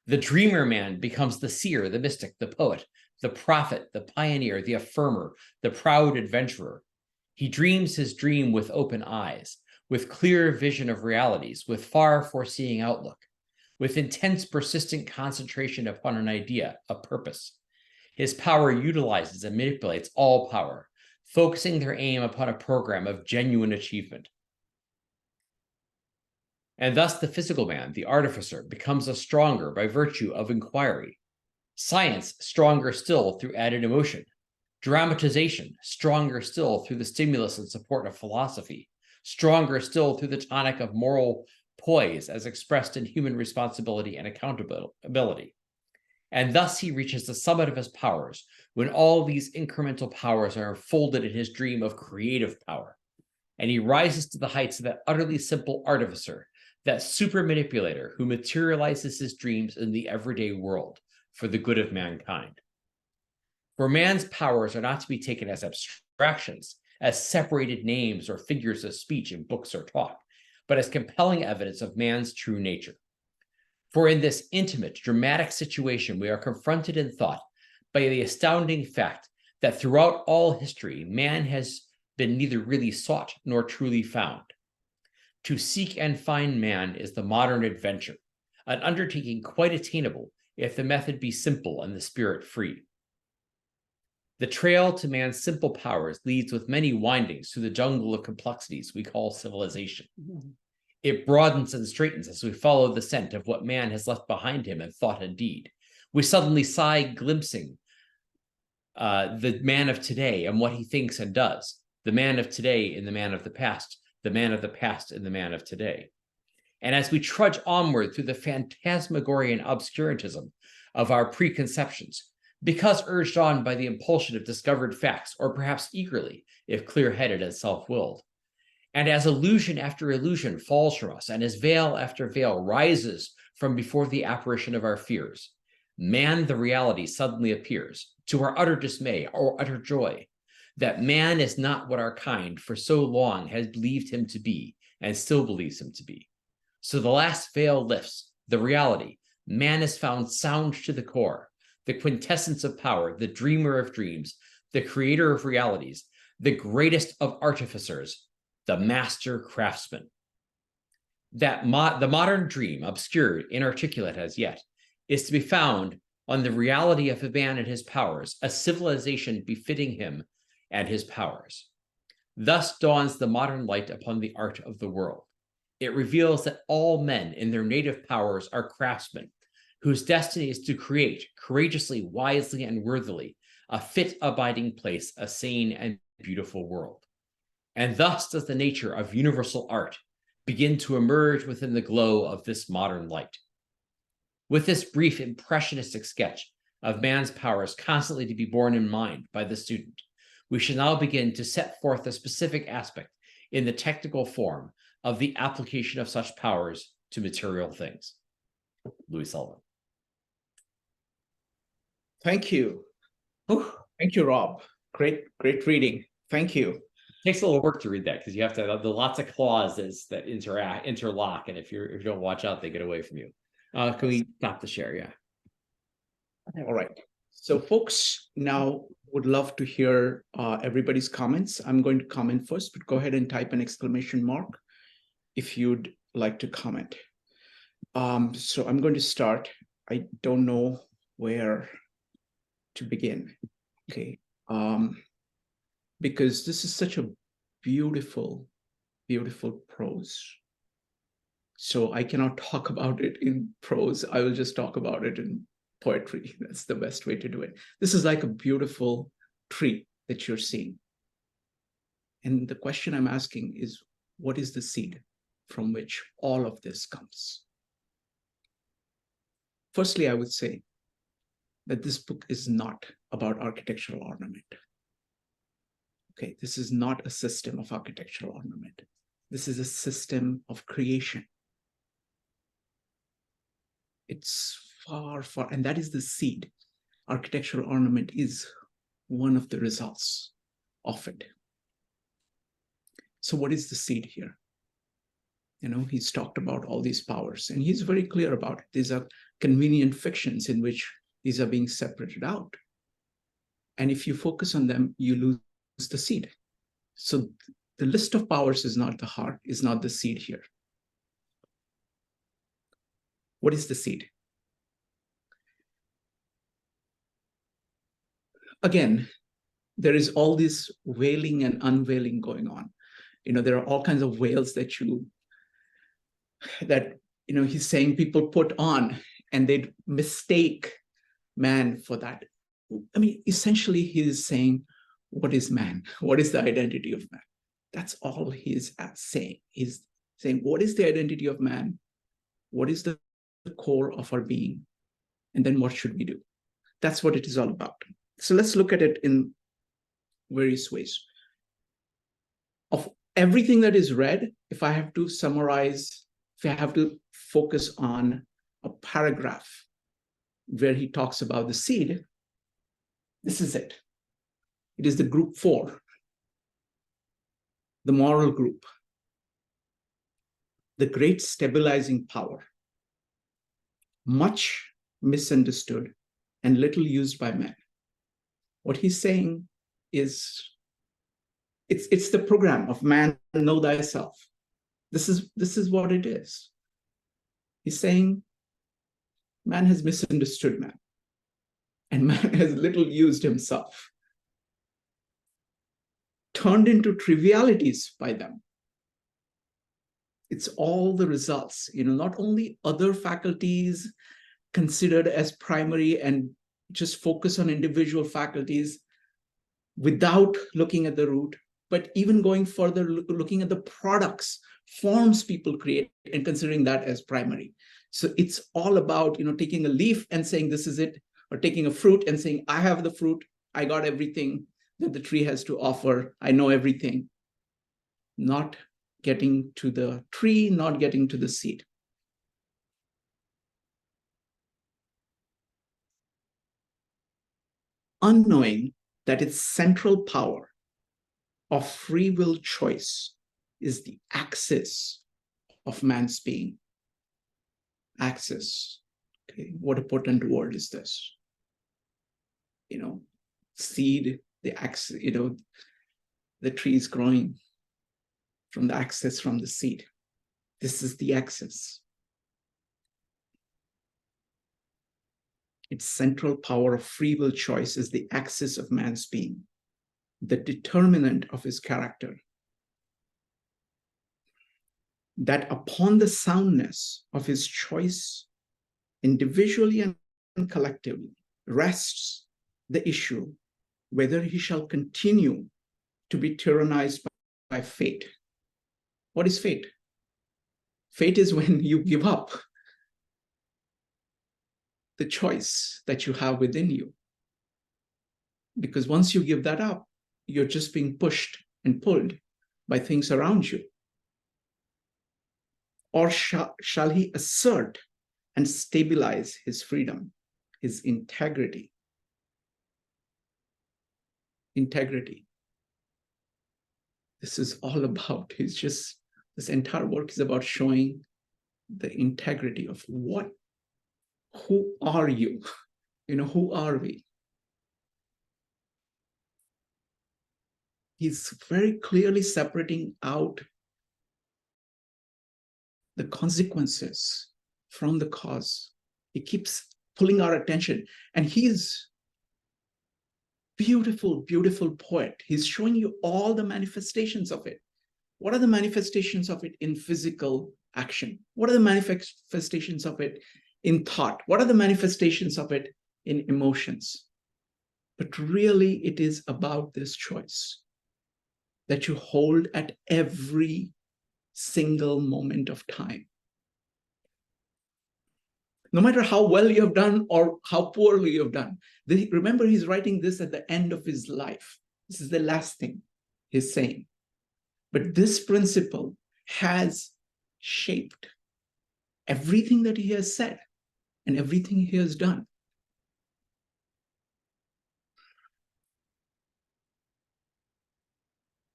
The dreamer man becomes the seer, the mystic, the poet, the prophet, the pioneer, the affirmer, the proud adventurer. He dreams his dream with open eyes, with clear vision of realities, with far foreseeing outlook, with intense persistent concentration upon an idea, a purpose. His power utilizes and manipulates all power, focusing their aim upon a program of genuine achievement. And thus the physical man, the artificer, becomes a stronger by virtue of inquiry. Science, stronger still through added emotion. Dramatization, stronger still through the stimulus and support of philosophy. Stronger still through the tonic of moral poise as expressed in human responsibility and accountability. And thus he reaches the summit of his powers when all these incremental powers are folded in his dream of creative power. And he rises to the heights of that utterly simple artificer, that super manipulator who materializes his dreams in the everyday world for the good of mankind. For man's powers are not to be taken as abstractions, as separated names or figures of speech in books or talk, but as compelling evidence of man's true nature. For in this intimate, dramatic situation, we are confronted in thought by the astounding fact that throughout all history, man has been neither really sought nor truly found. To seek and find man is the modern adventure, an undertaking quite attainable if the method be simple and the spirit free. The trail to man's simple powers leads with many windings through the jungle of complexities we call civilization. It broadens and straightens as we follow the scent of what man has left behind him in thought and deed. We suddenly sigh, glimpsing the man of today and what he thinks and does, the man of today in the man of the past, the man of the past in the man of today. And as we trudge onward through the phantasmagorian obscurantism of our preconceptions, because urged on by the impulsion of discovered facts, or perhaps eagerly, if clear-headed and self-willed, and as illusion after illusion falls from us, and as veil after veil rises from before the apparition of our fears, man, the reality, suddenly appears, to our utter dismay or utter joy, that man is not what our kind for so long has believed him to be, and still believes him to be. So the last veil lifts, the reality, man is found sound to the core, the quintessence of power, the dreamer of dreams, the creator of realities, the greatest of artificers, the master craftsman. That the modern dream, obscured, inarticulate as yet, is to be found on the reality of a man and his powers, a civilization befitting him and his powers. Thus dawns the modern light upon the art of the world. It reveals that all men in their native powers are craftsmen, whose destiny is to create courageously, wisely, and worthily a fit abiding place, a sane and beautiful world. And thus does the nature of universal art begin to emerge within the glow of this modern light. With this brief impressionistic sketch of man's powers constantly to be borne in mind by the student, we shall now begin to set forth a specific aspect in the technical form of the application of such powers to material things. Louis Sullivan. Thank you. Thank you, Rob. Great reading. Thank you. Takes a little work to read that because you have to have the lots of clauses that interlock, and if you don't watch out, they get away from you. Can we stop the share? Yeah. All right. So folks now would love to hear everybody's comments. I'm going to comment first, but go ahead and type an exclamation mark if you'd like to comment. So I'm going to start. I don't know where to begin. Okay. Because this is such a beautiful, beautiful prose. So I cannot talk about it in prose. I will just talk about it in poetry. That's the best way to do it. This is like a beautiful tree that you're seeing. And the question I'm asking is, what is the seed from which all of this comes? Firstly, I would say that this book is not about architectural ornament. Okay, this is not a system of architectural ornament. This is a system of creation. It's far, and that is the seed. Architectural ornament is one of the results of it. So what is the seed here? You know, he's talked about all these powers, and he's very clear about it. These are convenient fictions in which these are being separated out. And if you focus on them, you lose the seed. So the list of powers is not the heart, is not the seed here. What is the seed? Again, there is all this veiling and unveiling going on. You know, there are all kinds of veils that he's saying people put on, and they'd mistake man for that. I mean, essentially, he is saying, what is man? What is the identity of man? That's all he's saying. He's saying, what is the identity of man? What is the core of our being? And then what should we do? That's what it is all about. So let's look at it in various ways. Of everything that is read, if I have to summarize, if I have to focus on a paragraph where he talks about the seed, this is it. It is the group 4, the moral group, the great stabilizing power, much misunderstood and little used by men. What he's saying is, it's the program of man, know thyself. This is what it is. He's saying man has misunderstood man, and man has little used himself, turned into trivialities by them. It's all the results, not only other faculties considered as primary and just focus on individual faculties without looking at the root, but even going further, looking at the products, forms people create and considering that as primary. So it's all about, taking a leaf and saying, this is it, or taking a fruit and saying, I have the fruit, I got everything that the tree has to offer, I know everything. Not getting to the tree, not getting to the seed. Unknowing that its central power of free will choice is the axis of man's being. Axis. Okay, what a potent word is this? Seed, the axis, the tree is growing from the axis, from the seed. This is the axis. Its central power of free will choice is the axis of man's being, the determinant of his character. That upon the soundness of his choice, individually and collectively, rests the issue whether he shall continue to be tyrannized by fate. What is fate? Fate is when you give up. the choice that you have within you. Because once you give that up, you're just being pushed and pulled by things around you. Or shall he assert and stabilize his freedom, his integrity? Integrity. This is all about, this entire work is about showing the integrity of who are you? Who are we? He's very clearly separating out the consequences from the cause. He keeps pulling our attention, and he's beautiful, beautiful poet. He's showing you all the manifestations of it. What are the manifestations of it in physical action? What are the manifestations of it in thought? What are the manifestations of it in emotions? But really, it is about this choice that you hold at every single moment of time. No matter how well you have done or how poorly you have done. Remember, he's writing this at the end of his life. This is the last thing he's saying. But this principle has shaped everything that he has said and everything he has done.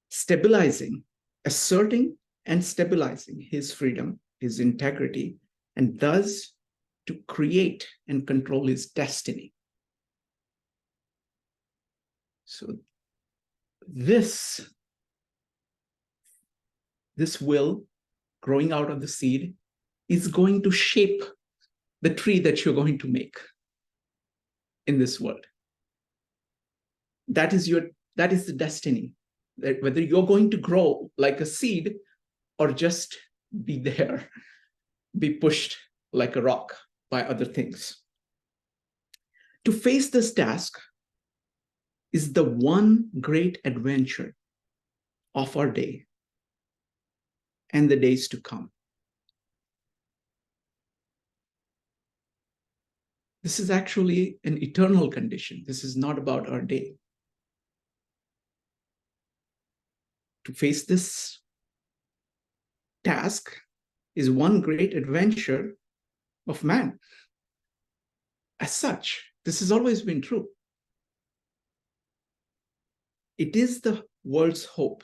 Stabilizing, asserting and stabilizing his freedom, his integrity, and thus to create and control his destiny. So this will, growing out of the seed, is going to shape the tree that you're going to make in this world. That is the destiny. That whether you're going to grow like a seed or just be there, be pushed like a rock by other things. To face this task is the one great adventure of our day and the days to come. This is actually an eternal condition. This is not about our day. To face this task is one great adventure of man. As such, this has always been true. It is the world's hope,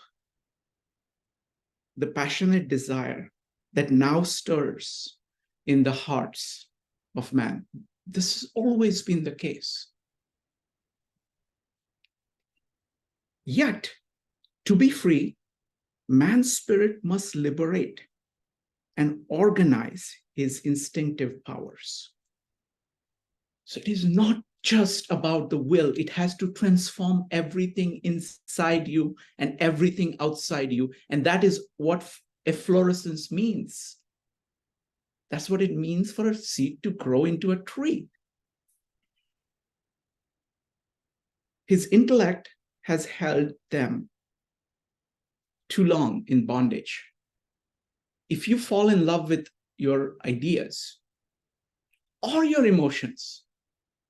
the passionate desire that now stirs in the hearts of man. This has always been the case. Yet, to be free, man's spirit must liberate and organize his instinctive powers. So it is not just about the will. It has to transform everything inside you and everything outside you. And that is what efflorescence means. That's what it means for a seed to grow into a tree. His intellect has held them too long in bondage. If you fall in love with your ideas or your emotions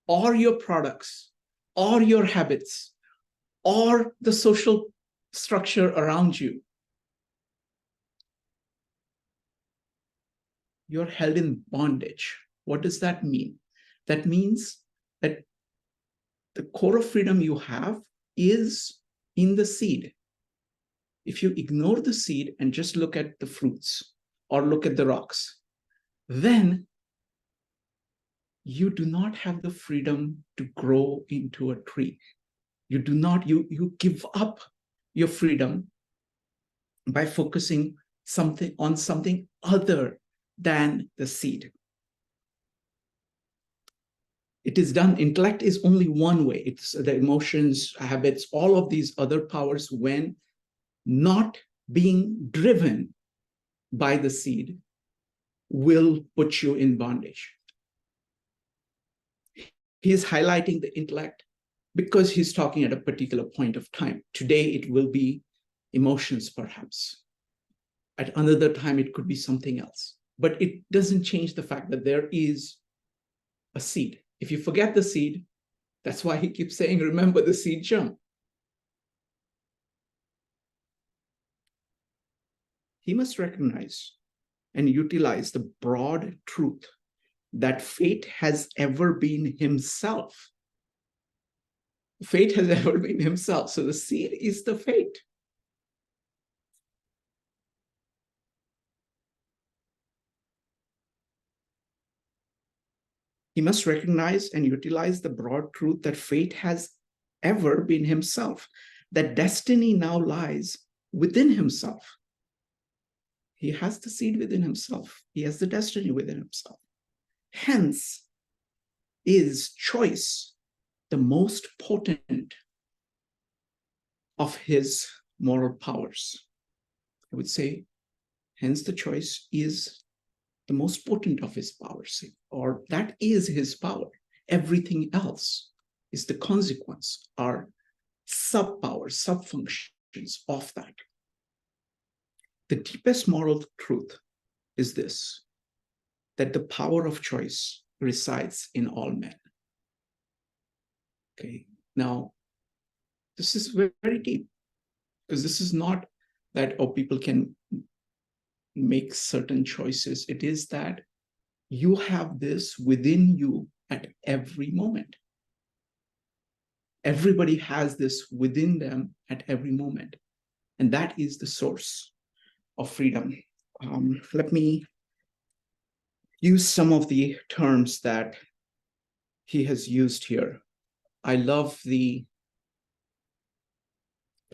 or your products or your habits or the social structure around you, you're held in bondage. What does that mean? That means that the core of freedom you have is in the seed. If you ignore the seed and just look at the fruits or look at the rocks, then you do not have the freedom to grow into a tree. You do not, you give up your freedom by focusing on something other than the seed. It is done. Intellect is only one way. It's the emotions, habits, all of these other powers, when not being driven by the seed, will put you in bondage. He is highlighting the intellect because he's talking at a particular point of time. Today, it will be emotions, perhaps. At another time, it could be something else. But it doesn't change the fact that there is a seed If you forget the seed, that's why he keeps saying, remember the seed-germ. He must recognize and utilize the broad truth that fate has ever been himself. Fate has ever been himself. So the seed is the fate. He must recognize and utilize the broad truth that fate has ever been himself, that destiny now lies within himself. He has the seed within himself. He has the destiny within himself. Hence is choice the most potent of his moral powers. I would say, hence the choice is the most potent of his powers, or that is his power. Everything else is the consequence, are sub-powers, sub-functions of that. The deepest moral truth is this, that the power of choice resides in all men. Okay, now, this is very, very deep, because this is not that, oh, people can make certain choices. It is that you have this within you at every moment. Everybody has this within them at every moment. And that is the source of freedom. Let me use some of the terms that he has used here. I love the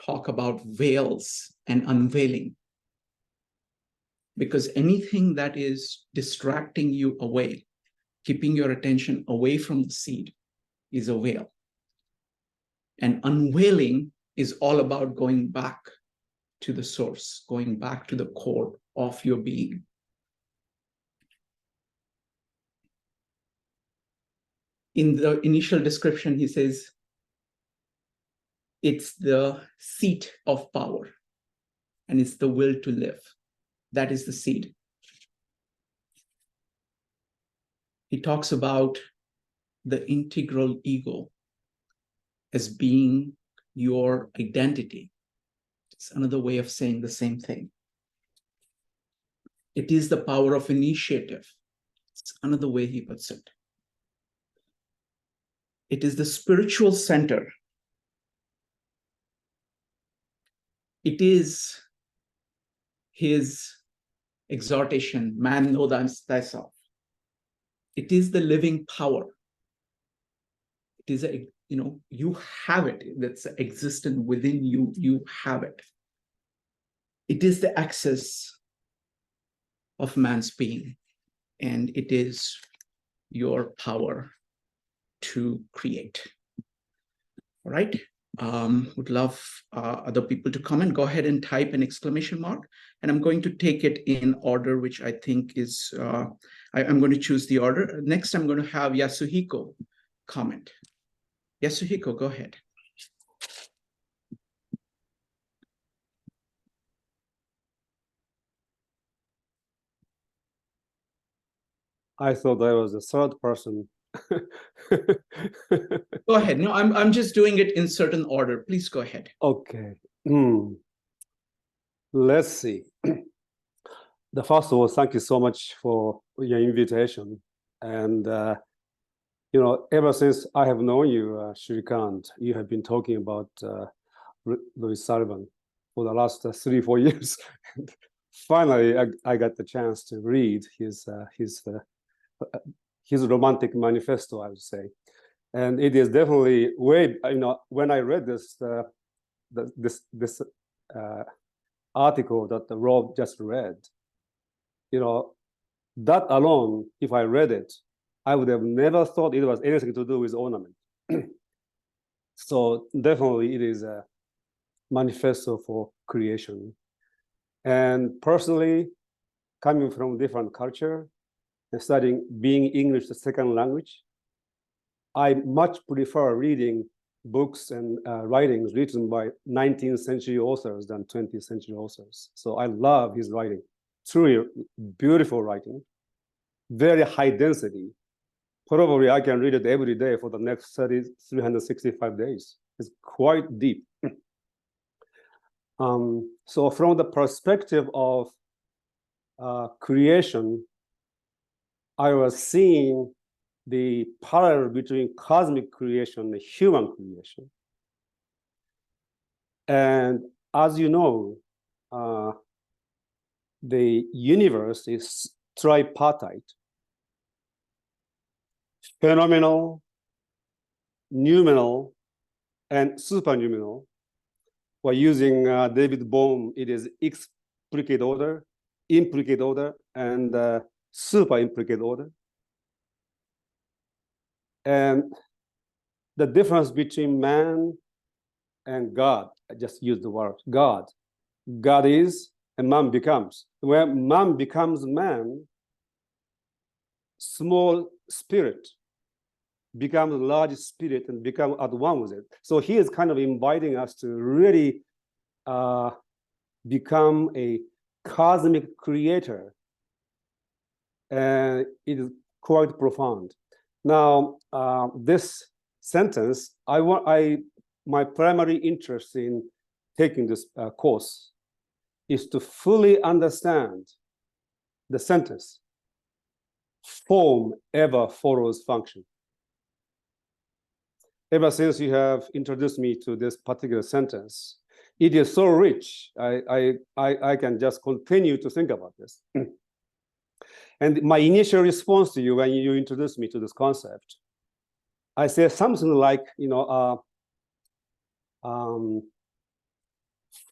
talk about veils and unveiling, because anything that is distracting you away, keeping your attention away from the seed, is a veil. And unveiling is all about going back to the source, going back to the core of your being. In the initial description, he says, it's the seat of power, and it's the will to live. That is the seed. He talks about the integral ego as being your identity. It's another way of saying the same thing. It is the power of initiative. It's another way he puts it. It is the spiritual center. It is his exhortation, man, know thyself. It is the living power. It is a, you have it. That's existent within you. You have it. It is the access of man's being, and it is your power to create. All right. Would love other people to comment. Go ahead and type an exclamation mark, and I'm going to take it in order, which I think is, I'm going to choose the order. Next, I'm going to have Yasuhiko comment. Yasuhiko, go ahead. I thought I was the third person. Go ahead. No, I'm just doing it in certain order. Please go ahead. Okay. Let's see. The first of all, thank you so much for your invitation. And ever since I have known you, Shrikant, you have been talking about Louis Sullivan for the last 3-4 years. Finally, I got the chance to read his romantic manifesto, I would say, and it is definitely way. When I read this article that Rob just read, that alone, if I read it, I would have never thought it was anything to do with ornament. So definitely, it is a manifesto for creation. And personally, coming from different culture and studying being English the second language, I much prefer reading books and writings written by 19th century authors than 20th century authors. So I love his writing. Truly beautiful writing, very high density, probably I can read it every day for the next 365 days. It's quite deep. So from the perspective of creation, I was seeing the parallel between cosmic creation and human creation. And as you know, the universe is tripartite: phenomenal, noumenal, and supernumenal. We're using David Bohm, it is explicate order, implicate order, and super implicate order. And the difference between man and God, I just use the word God. God is and man becomes. When man becomes man, small spirit becomes large spirit and become at one with it. So he is kind of inviting us to really become a cosmic creator. And it is quite profound. Now, this sentence, my primary interest in taking this course is to fully understand the sentence: form ever follows function. Ever since you have introduced me to this particular sentence, it is so rich. I can just continue to think about this. And my initial response to you when you introduced me to this concept, I said something like,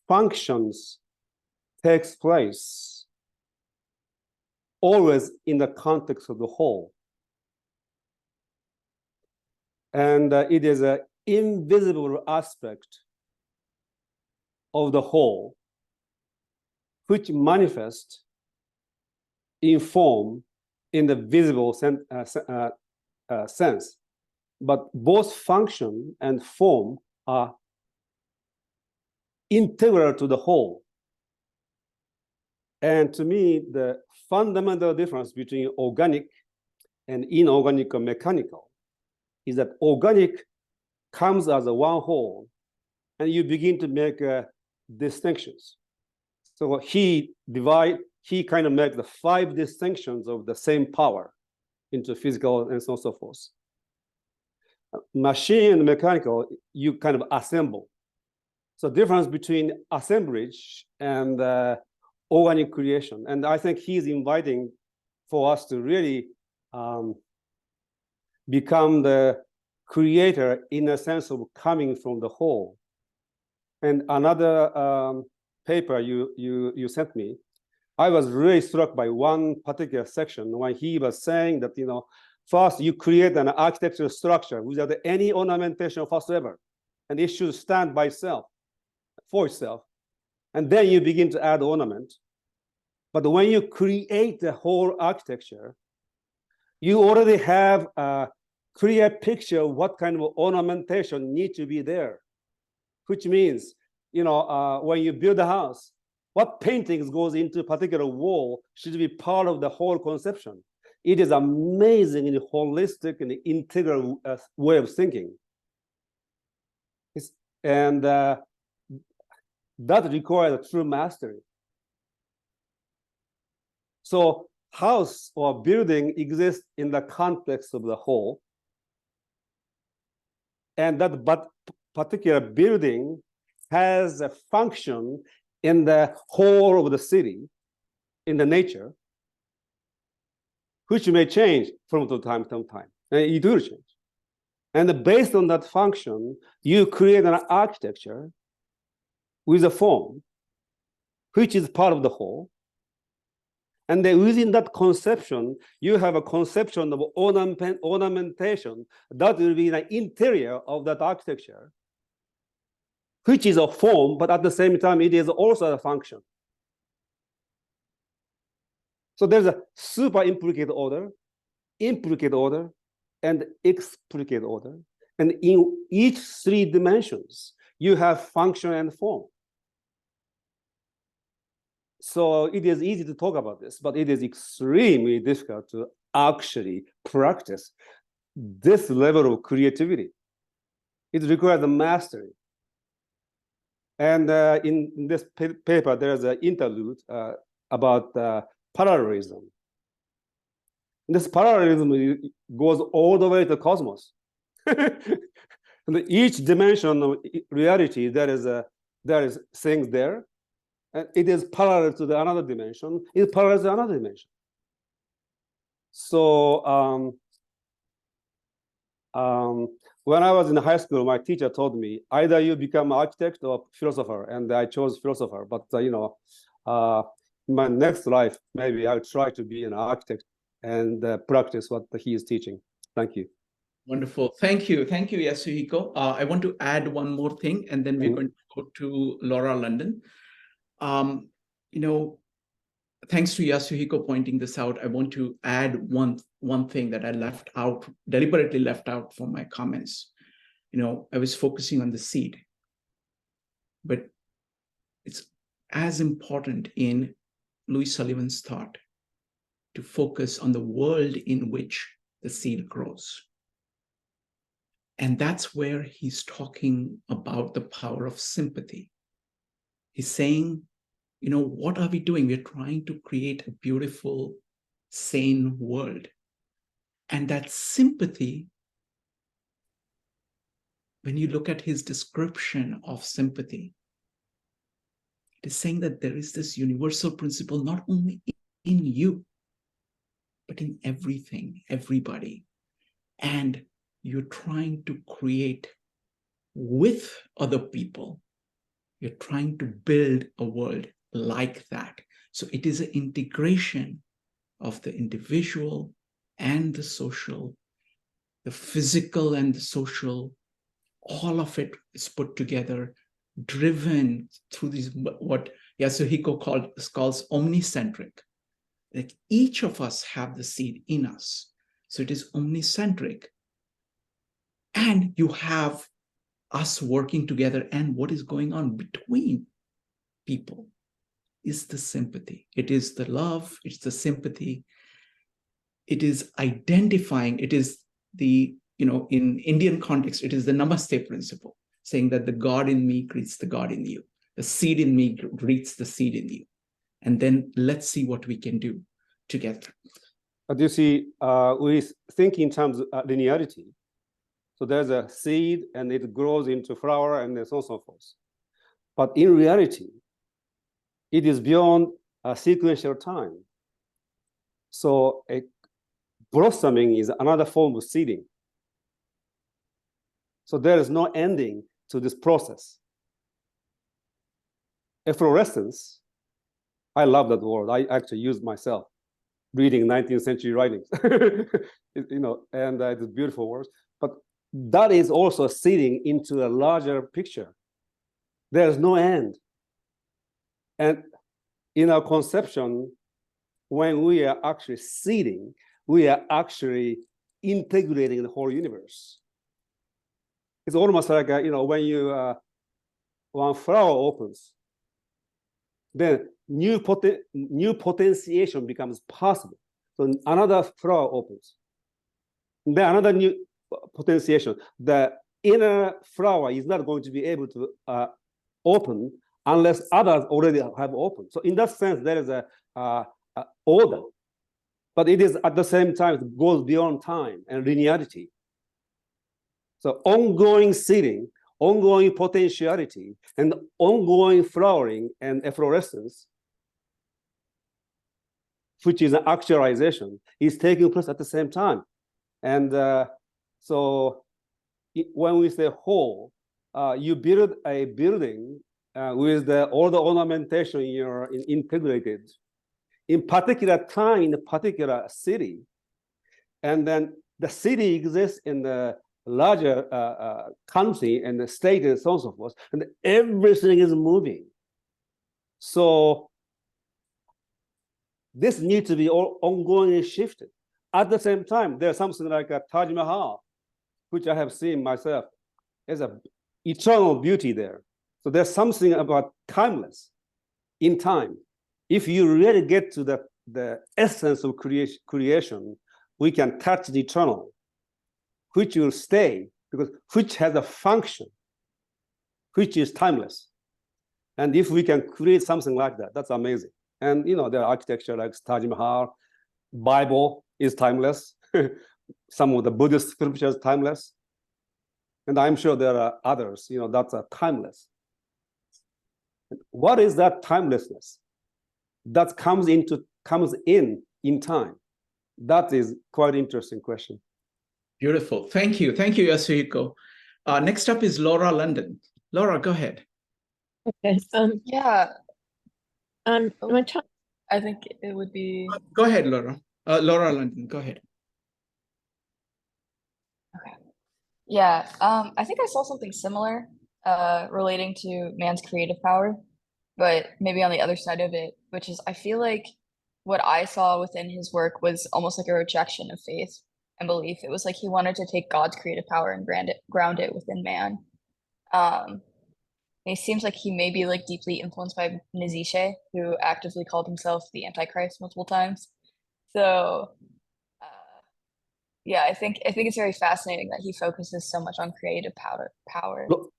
functions takes place always in the context of the whole. And it is an invisible aspect of the whole, which manifests in form in the visible sense. But both function and form are integral to the whole. And to me, the fundamental difference between organic and inorganic or mechanical is that organic comes as a one whole, and you begin to make distinctions. So he kind of makes the 5 distinctions of the same power into physical and so on and so forth. Machine and mechanical, you kind of assemble. So difference between assemblage and organic creation. And I think he's inviting for us to really become the creator in a sense of coming from the whole. And another paper you sent me, I was really struck by one particular section when he was saying that, first you create an architectural structure without any ornamentation whatsoever, and it should stand by itself, for itself. And then you begin to add ornament. But when you create the whole architecture, you already have a clear picture of what kind of ornamentation needs to be there, which means, when you build a house, what paintings goes into a particular wall should be part of the whole conception. It is amazing in a holistic and integral way of thinking. That requires a true mastery. So house or building exists in the context of the whole. And that particular building has a function in the whole of the city, in the nature, which may change from time to time. And it will change. And based on that function, you create an architecture with a form, which is part of the whole. And then within that conception, you have a conception of ornamentation that will be the interior of that architecture, which is a form, but at the same time, it is also a function. So there's a super implicate order, and explicate order. And in each 3 dimensions, you have function and form. So it is easy to talk about this, but it is extremely difficult to actually practice. this level of creativity. It requires a mastery. And in this paper, there's an interlude about parallelism. This parallelism goes all the way to the cosmos. And each dimension of reality, there is things there, and it is parallel to another dimension. It's parallel to another dimension. So when I was in high school, my teacher told me either you become an architect or philosopher, and I chose philosopher. But in my next life, maybe I'll try to be an architect and practice what he is teaching. Thank you. Wonderful. Thank you, Yasuhiko. I want to add one more thing, and then we're going to go to Laura London. Thanks to Yasuhiko pointing this out, I want to add one thing that I deliberately left out from my comments. I was focusing on the seed, but it's as important in Louis Sullivan's thought to focus on the world in which the seed grows. And that's where he's talking about the power of sympathy. He's saying, what are we doing? We're trying to create a beautiful, sane world. And that sympathy, when you look at his description of sympathy, it is saying that there is this universal principle, not only in you, but in everything, everybody. And you're trying to create with other people. You're trying to build a world like that. So it is an integration of the individual and the social, the physical and the social. All of it is put together, driven through these, what Yasuhiko calls omnicentric. Like each of us have the seed in us. So it is omnicentric. And you have us working together, and what is going on between people is the sympathy. It is the love, it's the sympathy. It is identifying, it is the, in Indian context, it is the namaste principle, saying that the God in me greets the God in you. The seed in me greets the seed in you. And then let's see what we can do together. But you see, we think in terms of linearity. So there's a seed and it grows into flower and so on and so forth. But in reality, it is beyond a sequential time. So a blossoming is another form of seeding. So there is no ending to this process. Efflorescence, I love that word. I actually use myself reading 19th century writings, and it's a beautiful word. But that is also seeding into a larger picture. There's no end. And in our conception, when we are actually seeding, we are actually integrating the whole universe. It's almost like, when one flower opens, then new potentiation becomes possible. So another flower opens. Then another new potentiation. The inner flower is not going to be able to open unless others already have opened. So in that sense, there is a order, but it is at the same time, it goes beyond time and linearity. So ongoing seeding, ongoing potentiality, and ongoing flowering and efflorescence, which is an actualization, is taking place at the same time. And so when we say whole, you build a building with all the ornamentation integrated in particular time, in a particular city. And then the city exists in the larger country and the state and so on and so forth, and everything is moving. So this needs to be ongoing shifted. At the same time, there's something like a Taj Mahal, which I have seen myself. There's an eternal beauty there. So there's something about timeless in time. If you really get to the essence of creation, we can touch the eternal. which will stay, because which has a function, which is timeless. And if we can create something like that, that's amazing. And there are architecture like Taj Mahal, Bible is timeless. Some of the Buddhist scriptures timeless. And I'm sure there are others, that are timeless. What is that timelessness that comes in time? That is quite interesting question. Beautiful. Thank you, Yasuhiko. Next up is Laura London. Laura, go ahead. Okay. Yeah, My time. I think it would be. Go ahead, Laura. Laura London, go ahead. Yeah, I think I saw something similar relating to man's creative power, but maybe on the other side of it, which is I feel like what I saw within his work was almost like a rejection of faith and belief. It was like he wanted to take God's creative power and ground it within man. And it seems like he may be like deeply influenced by Nietzsche, who actively called himself the Antichrist multiple times. So yeah, I think it's very fascinating that he focuses so much on creative power.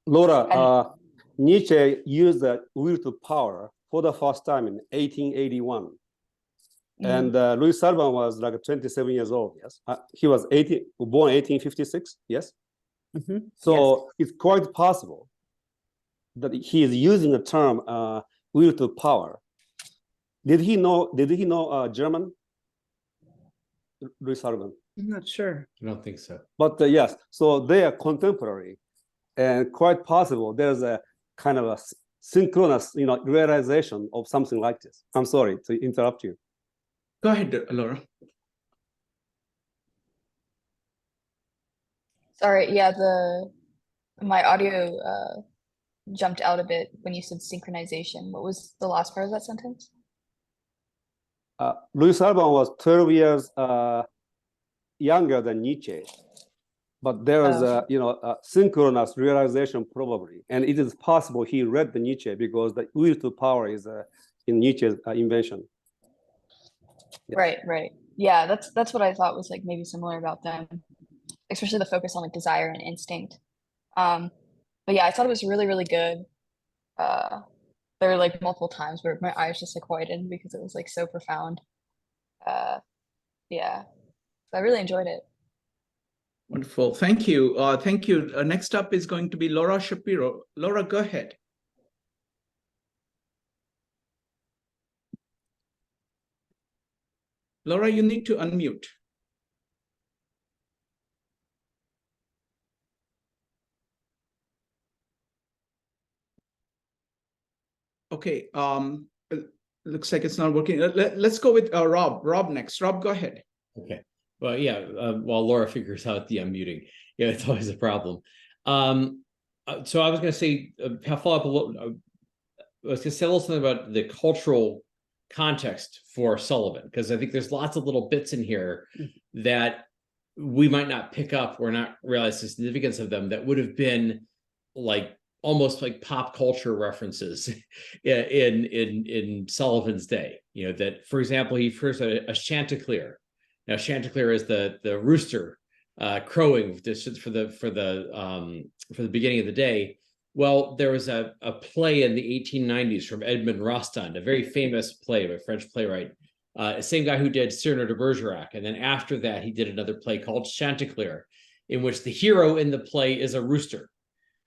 Laura, Nietzsche used the will to power for the first time in 1881. And Louis Sullivan was like 27 years old, yes? He was born 1856, yes? So it's quite possible that he is using the term will to power. Did he know German? Louis Sullivan? I'm not sure. I don't think so. But yes, so they are contemporary, and quite possible there's a kind of a synchronous, realization of something like this. I'm sorry to interrupt you. Go ahead, Laura. Sorry, yeah, my audio jumped out a bit when you said synchronization. What was the last part of that sentence? Louis Sullivan was 12 years younger than Nietzsche, but there was a synchronous realization probably, and it is possible he read the Nietzsche because the will to power is in Nietzsche's invention. Yes. Right. Yeah, that's what I thought was like maybe similar about them, especially the focus on like desire and instinct. But yeah, I thought it was really, really good. There were like multiple times where my eyes just like widened because it was like so profound. Yeah, so I really enjoyed it. Wonderful. Thank you. Thank you. Next up is going to be Laura Shapiro. Laura, go ahead. Laura, you need to unmute. Okay. Looks like it's not working. Let's go with Rob. Rob next. Rob, go ahead. Okay. Well, yeah. While Laura figures out the unmuting, yeah, it's always a problem. So I was going to say, follow up a little. I was going to say a little something about the cultural context for Sullivan, because I think there's lots of little bits in here that we might not pick up or not realize the significance of them that would have been like almost like pop culture references in Sullivan's day. That, for example, he first a Chanticleer. Now, Chanticleer is the rooster crowing for the beginning of the day. Well, there was a play in the 1890s from Edmond Rostand, a very famous play by a French playwright, same guy who did Cyrano de Bergerac. And then after that, he did another play called Chanticleer, in which the hero in the play is a rooster.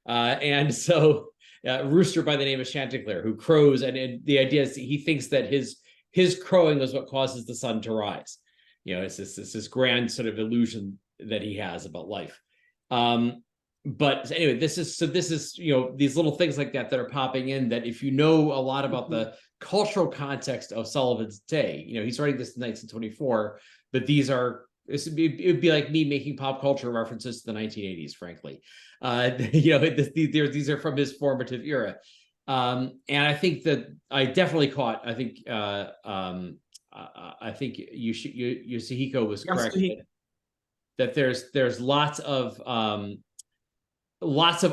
And so rooster by the name of Chanticleer, who crows. And the idea is he thinks that his crowing is what causes the sun to rise. It's this grand sort of illusion that he has about life. But anyway, this is these little things like that are popping in, that if you know a lot about the cultural context of Sullivan's day, he's writing this in 1924, but it'd be like me making pop culture references to the 1980s, frankly. These are from his formative era. And I think that I definitely caught, I think Yoshihiko was correct that there's lots of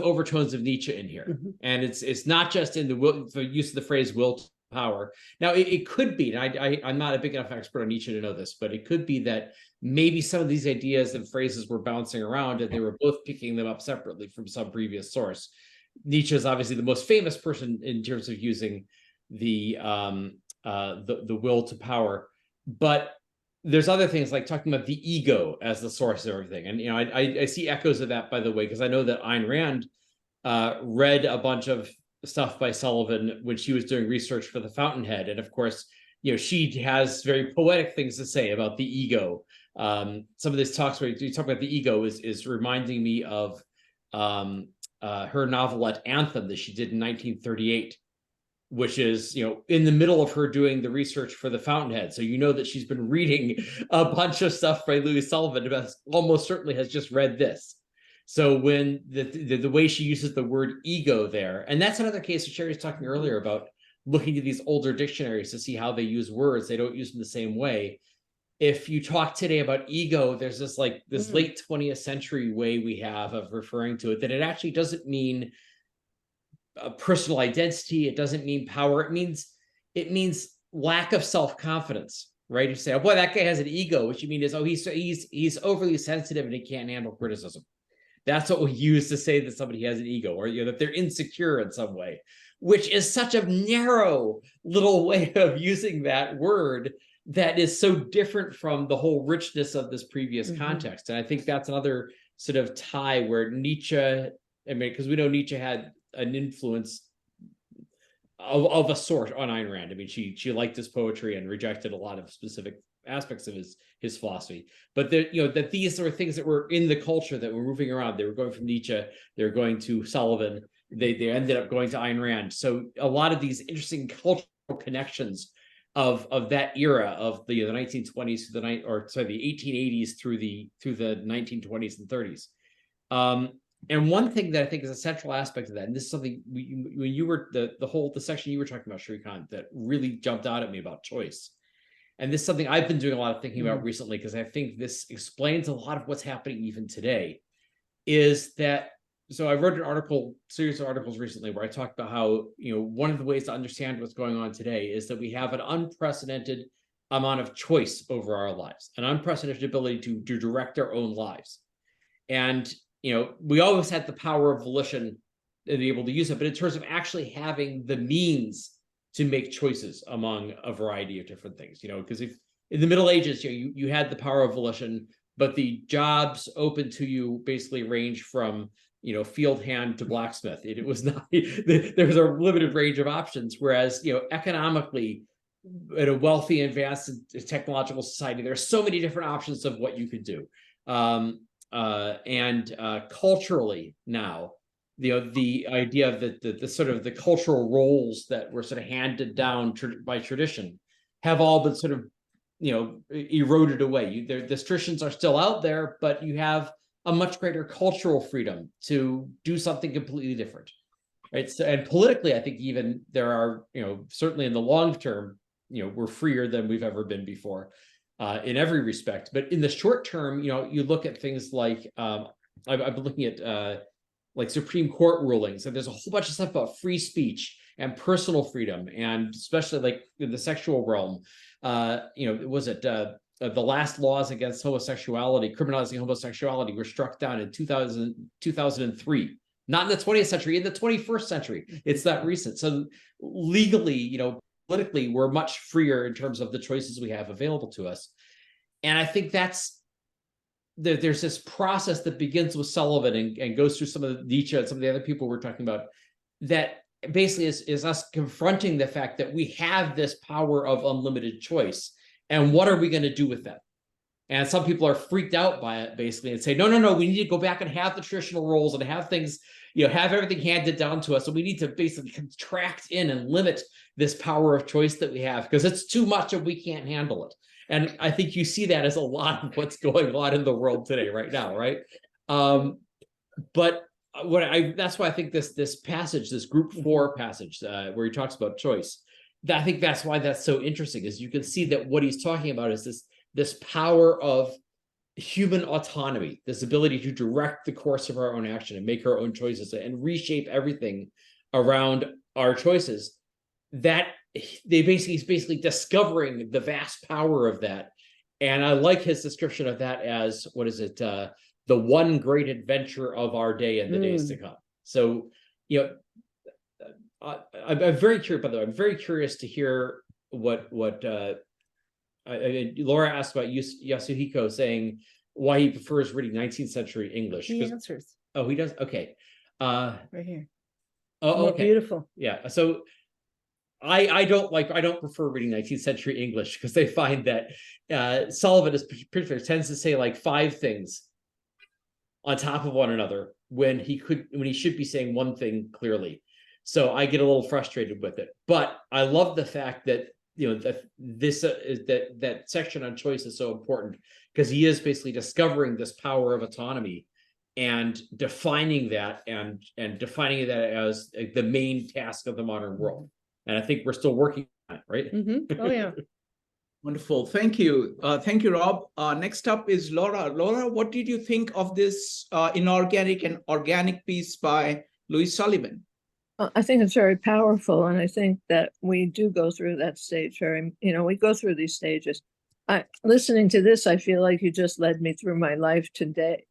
overtones of Nietzsche in here. And it's not just in the use of the phrase will power. Now, it could be, and I'm not a big enough expert on Nietzsche to know this, but it could be that maybe some of these ideas and phrases were bouncing around and they were both picking them up separately from some previous source. Nietzsche is obviously the most famous person in terms of using the will to power, but there's other things like talking about the ego as the source of everything. And, you know, I see echoes of that, by the way, because I know that Ayn Rand read a bunch of stuff by Sullivan when she was doing research for the Fountainhead. And of course, you know, she has very poetic things to say about the ego. Some of these talks where you talk about the ego is reminding me of her novelette Anthem that she did in 1938, which is, you know, in the middle of her doing the research for the Fountainhead. So you know that she's been reading a bunch of stuff by Louis Sullivan, but almost certainly has just read this. So when the way she uses the word ego there, and that's another case that Sherri was talking earlier about looking at these older dictionaries to see how they use words. They don't use them the same way. If you talk today about ego, there's this like this late 20th century way we have of referring to it, that it actually doesn't mean a personal identity. It doesn't mean power. It means lack of self-confidence, right? You say, oh boy, that guy has an ego, which you mean is, oh, he's overly sensitive and he can't handle criticism. That's what we use to say that somebody has an ego, or, you know, that they're insecure in some way, which is such a narrow little way of using that word that is so different from the whole richness of this previous context. And I think that's another sort of tie where Nietzsche, I mean, because we know Nietzsche had an influence of a sort on Ayn Rand. I mean, she liked his poetry and rejected a lot of specific aspects of his philosophy, but there, you know, that these are things that were in the culture that were moving around. They were going from Nietzsche, they were going to Sullivan, they ended up going to Ayn Rand. So a lot of these interesting cultural connections of that era of the 1920s to the 1880s through the 1920s and 30s. And one thing that I think is a central aspect of that, and this is something when you were the section you were talking about, Sherri, that really jumped out at me about choice. And this is something I've been doing a lot of thinking about recently, because I think this explains a lot of what's happening even today, is that, so I wrote an series of articles recently where I talked about how, you know, one of the ways to understand what's going on today is that we have an unprecedented amount of choice over our lives, an unprecedented ability to direct our own lives. And, you know, we always had the power of volition and be able to use it, but in terms of actually having the means to make choices among a variety of different things, you know, because if in the Middle Ages, you know, you had the power of volition, but the jobs open to you basically range from, you know, field hand to blacksmith. It was not, there was a limited range of options. Whereas, you know, economically, in a wealthy, advanced technological society, there are so many different options of what you could do. And culturally now, you know, the idea of the sort of the cultural roles that were sort of handed down by tradition have all been sort of, you know, eroded away. The traditions are still out there, but you have a much greater cultural freedom to do something completely different, right? So, and politically, I think even there are, you know, certainly in the long term, you know, we're freer than we've ever been before in every respect. But in the short term, you know, you look at things like, I've been looking at like Supreme Court rulings, and there's a whole bunch of stuff about free speech and personal freedom, and especially like in the sexual realm. You know, was it the last laws against homosexuality, criminalizing homosexuality, were struck down in 2003. Not in the 20th century, in the 21st century. It's that recent. So legally, you know, politically, we're much freer in terms of the choices we have available to us. And I think there's this process that begins with Sullivan and goes through some of the Nietzsche and some of the other people we're talking about, that basically is us confronting the fact that we have this power of unlimited choice. And what are we going to do with that? And some people are freaked out by it, basically, and say, no, we need to go back and have the traditional roles and have things, you know, have everything handed down to us. So we need to basically contract in and limit this power of choice that we have, because it's too much and we can't handle it. And I think you see that as a lot of what's going on in the world today, right now, right? But that's why I think this passage, this group 4 passage, where he talks about choice, I think that's why that's so interesting, is you can see that what he's talking about is this power of human autonomy, this ability to direct the course of our own action and make our own choices and reshape everything around our choices. That he's basically discovering the vast power of that. And I like his description of that as, what is it? The one great adventure of our day and the days to come. So, I'm very curious, by the way, I'm very curious to hear what Laura asked about Yasuhiko saying why he prefers reading 19th century English. He answers Oh, he does? Okay. right here. Oh, More okay. beautiful. Yeah. So I don't prefer reading 19th century English because they find that Sullivan tends to say like 5 things on top of one another when he should be saying one thing clearly. So I get a little frustrated with it. But I love the fact that that section on choice is so important, because he is basically discovering this power of autonomy and defining that and defining that as the main task of the modern world. And I think we're still working on it, right? Oh yeah. Wonderful. Thank you. Thank you, Rob. Next up is Laura. Laura, what did you think of this inorganic and organic piece by Louis Sullivan? I think it's very powerful, and I think that we do go through that stage. We go through these stages. Listening to this, I feel like you just led me through my life today.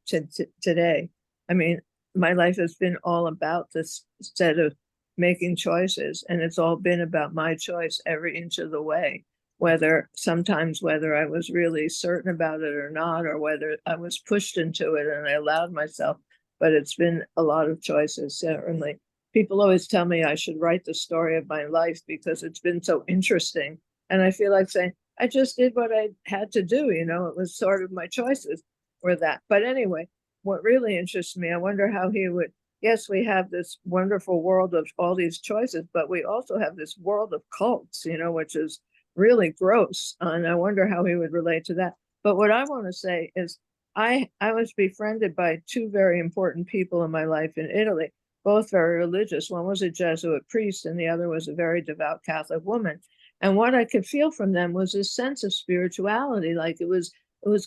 I mean, my life has been all about this set of making choices, and it's all been about my choice every inch of the way. Whether I was really certain about it or not, or whether I was pushed into it and I allowed myself. But it's been a lot of choices, certainly. People always tell me I should write the story of my life because it's been so interesting. And I feel like saying, I just did what I had to do. It was sort of my choices were that. But anyway, what really interests me, I wonder how he would, yes, we have this wonderful world of all these choices, but we also have this world of cults, which is really gross. And I wonder how he would relate to that. But what I want to say is I was befriended by 2 very important people in my life in Italy, both very religious. One was a Jesuit priest and the other was a very devout Catholic woman. And what I could feel from them was this sense of spirituality, like it was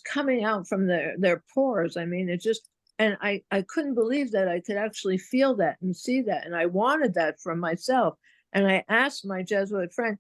coming out from their pores. I mean, and I couldn't believe that I could actually feel that and see that. And I wanted that from myself. And I asked my Jesuit friend,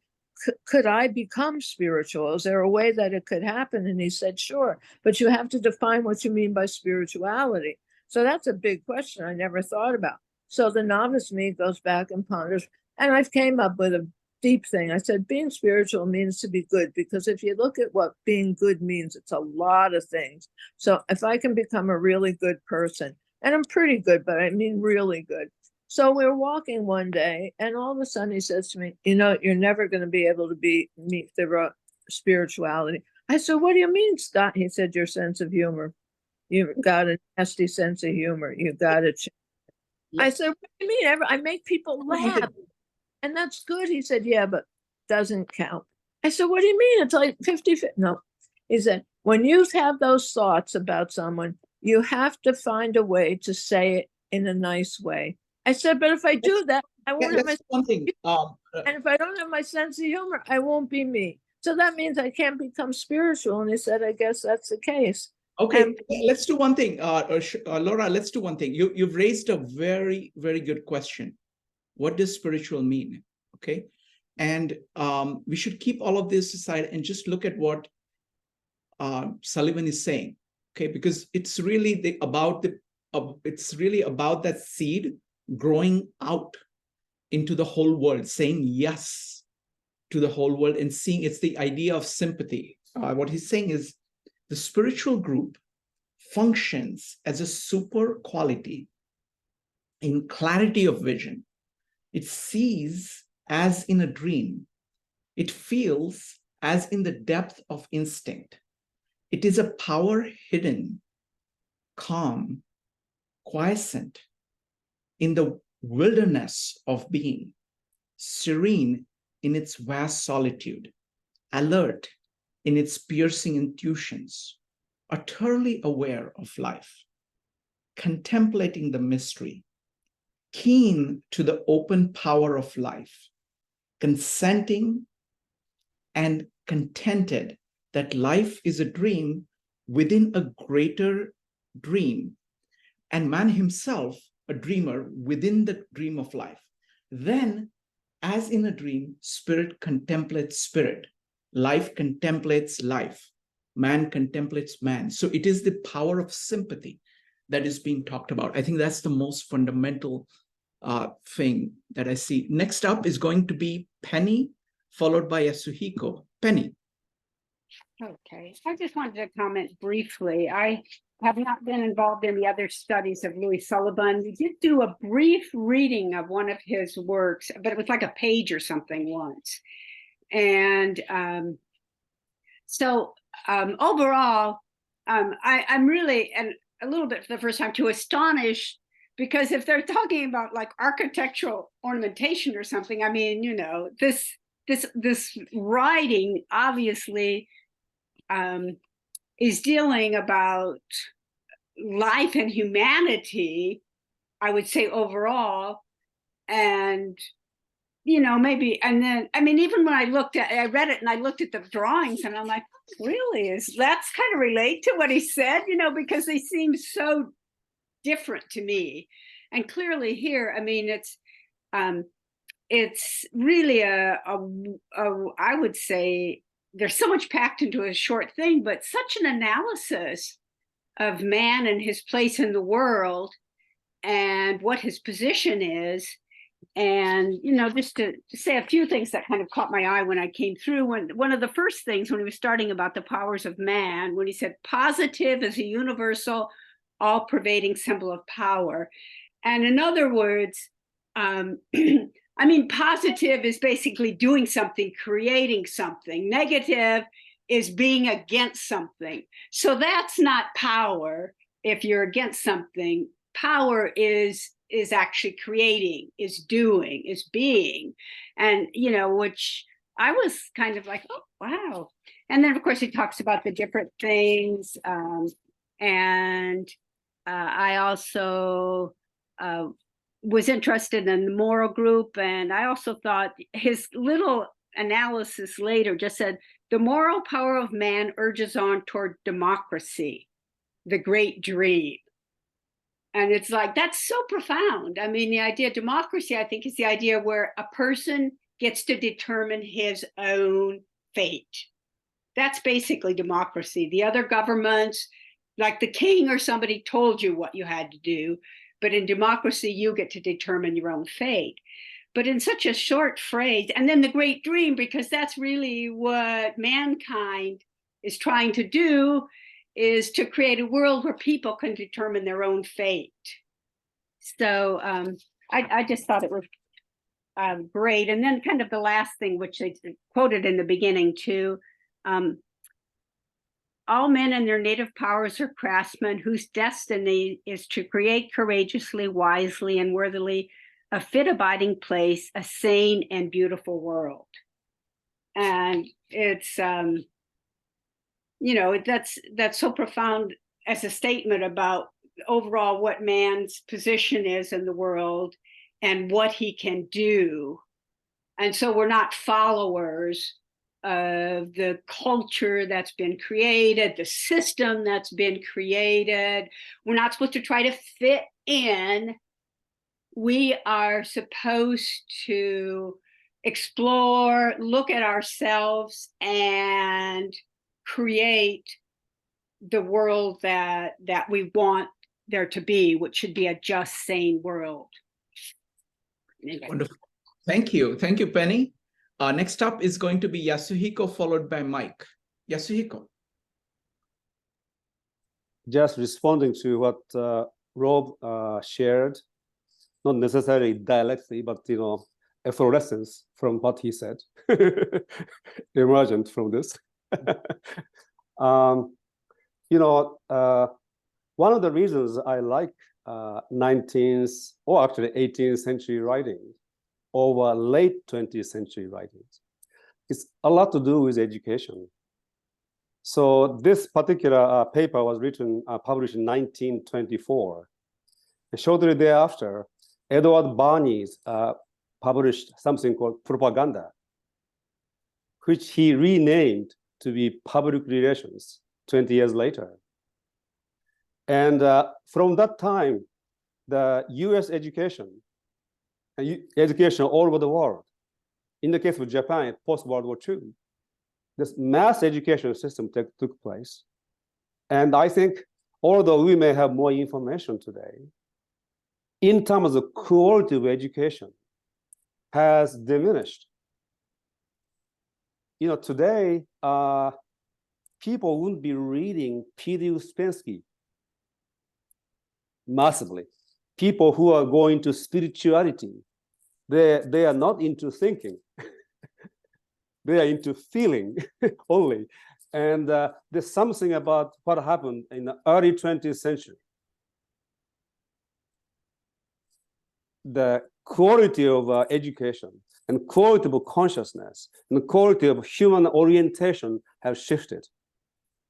could I become spiritual? Is there a way that it could happen? And he said, sure, but you have to define what you mean by spirituality. So that's a big question I never thought about. So the novice me goes back and ponders, and I've came up with a deep thing. I said, being spiritual means to be good, because if you look at what being good means, it's a lot of things. So if I can become a really good person, and I'm pretty good, but I mean really good. So we're walking one day, and all of a sudden he says to me, you're never going to be able to meet the spirituality. I said, what do you mean, Scott? He said, your sense of humor. You've got a nasty sense of humor. You got it. I said, what do you mean? I make people laugh. And that's good. He said, yeah, but doesn't count. I said, what do you mean? It's like 50-50. No. He said, when you have those thoughts about someone, you have to find a way to say it in a nice way. I said, but if I do that, I won't have my one thing. and if I don't have my sense of humor, I won't be me. So that means I can't become spiritual. And he said, I guess that's the case. Okay, let's do one thing. Laura, let's do one thing. You've raised a very, very good question. What does spiritual mean? Okay. And we should keep all of this aside and just look at what Sullivan is saying. Okay, because it's really about that seed growing out into the whole world, saying yes to the whole world and seeing. It's the idea of sympathy. What he's saying is the spiritual group functions as a super quality in clarity of vision. It sees as in a dream. It feels as in the depth of instinct. It is a power hidden, calm, quiescent in the wilderness of being, serene in its vast solitude, alert in its piercing intuitions, utterly aware of life, contemplating the mystery, keen to the open power of life, consenting and contented that life is a dream within a greater dream, and man himself a dreamer within the dream of life. Then As in a dream, spirit contemplates spirit, life contemplates life, man contemplates man. So it is the power of sympathy that is being talked about. I think that's the most fundamental thing that I see. Next up is going to be Penny, followed by Yasuhiko. Penny. Okay, I just wanted to comment briefly. I have not been involved in the other studies of Louis Sullivan. We did do a brief reading of one of his works, but it was like a page or something once. And overall, I'm really, and a little bit for the first time, too astonished, because if they're talking about like architectural ornamentation or something, I mean, you know, this writing obviously is dealing about life and humanity, I would say overall, and you know, maybe, and then I mean, even when I read it and I looked at the drawings, and I'm like, really, that's kind of relate to what he said, you know, because they seem so different to me. And clearly here, I mean, it's really I would say there's so much packed into a short thing, but such an analysis of man and his place in the world and what his position is. And, you know, just to say a few things that kind of caught my eye when I came through, one of the first things when he was starting about the powers of man, when he said positive is a universal, all-pervading symbol of power. And in other words, I mean, positive is basically doing something, creating something. Negative is being against something. So that's not power. If you're against something, power is actually creating, is doing, is being. And, you know, which I was kind of like, oh, wow. And then, of course, he talks about the different things. I also was interested in the moral group. And I also thought his little analysis later just said, the moral power of man urges on toward democracy, the great dream. And it's like, that's so profound. I mean, the idea of democracy, I think, is the idea where a person gets to determine his own fate. That's basically democracy. The other governments, like the king or somebody, told you what you had to do. But in democracy, you get to determine your own fate. But in such a short phrase, and then the great dream, because that's really what mankind is trying to do, is to create a world where people can determine their own fate. So I just thought it was great. And then kind of the last thing, which they quoted in the beginning too, all men in their native powers are craftsmen whose destiny is to create courageously, wisely, and worthily a fit abiding place, a sane and beautiful world. And it's, you know, that's so profound as a statement about overall what man's position is in the world and what he can do. And so we're not followers of the culture that's been created, the system that's been created. We're not supposed to try to fit in. We are supposed to explore, look at ourselves, and create the world that we want there to be, which should be a just, sane world. Anyway. Wonderful. Thank you. Thank you, Penny. Next up is going to be Yasuhiko, followed by Mike. Yasuhiko. Just responding to what Rob shared, not necessarily directly, but, you know, efflorescence from what he said, emergent from this. You know, one of the reasons I like 19th or actually 18th century writing over late 20th century writings, it's a lot to do with education. So this particular paper was written, published in 1924. And shortly thereafter, Edward Bernays published something called Propaganda, which he renamed to be Public Relations 20 years later. And from that time, the US education all over the world in the case of Japan, post-World War II, this mass education system took place. And I think, although we may have more information today, in terms of quality of education, has diminished. You know, today, people wouldn't be reading P.D. Uspensky massively. People who are going to spirituality, they are not into thinking. They are into feeling only. And there's something about what happened in the early 20th century. The quality of education and quality of consciousness and the quality of human orientation have shifted.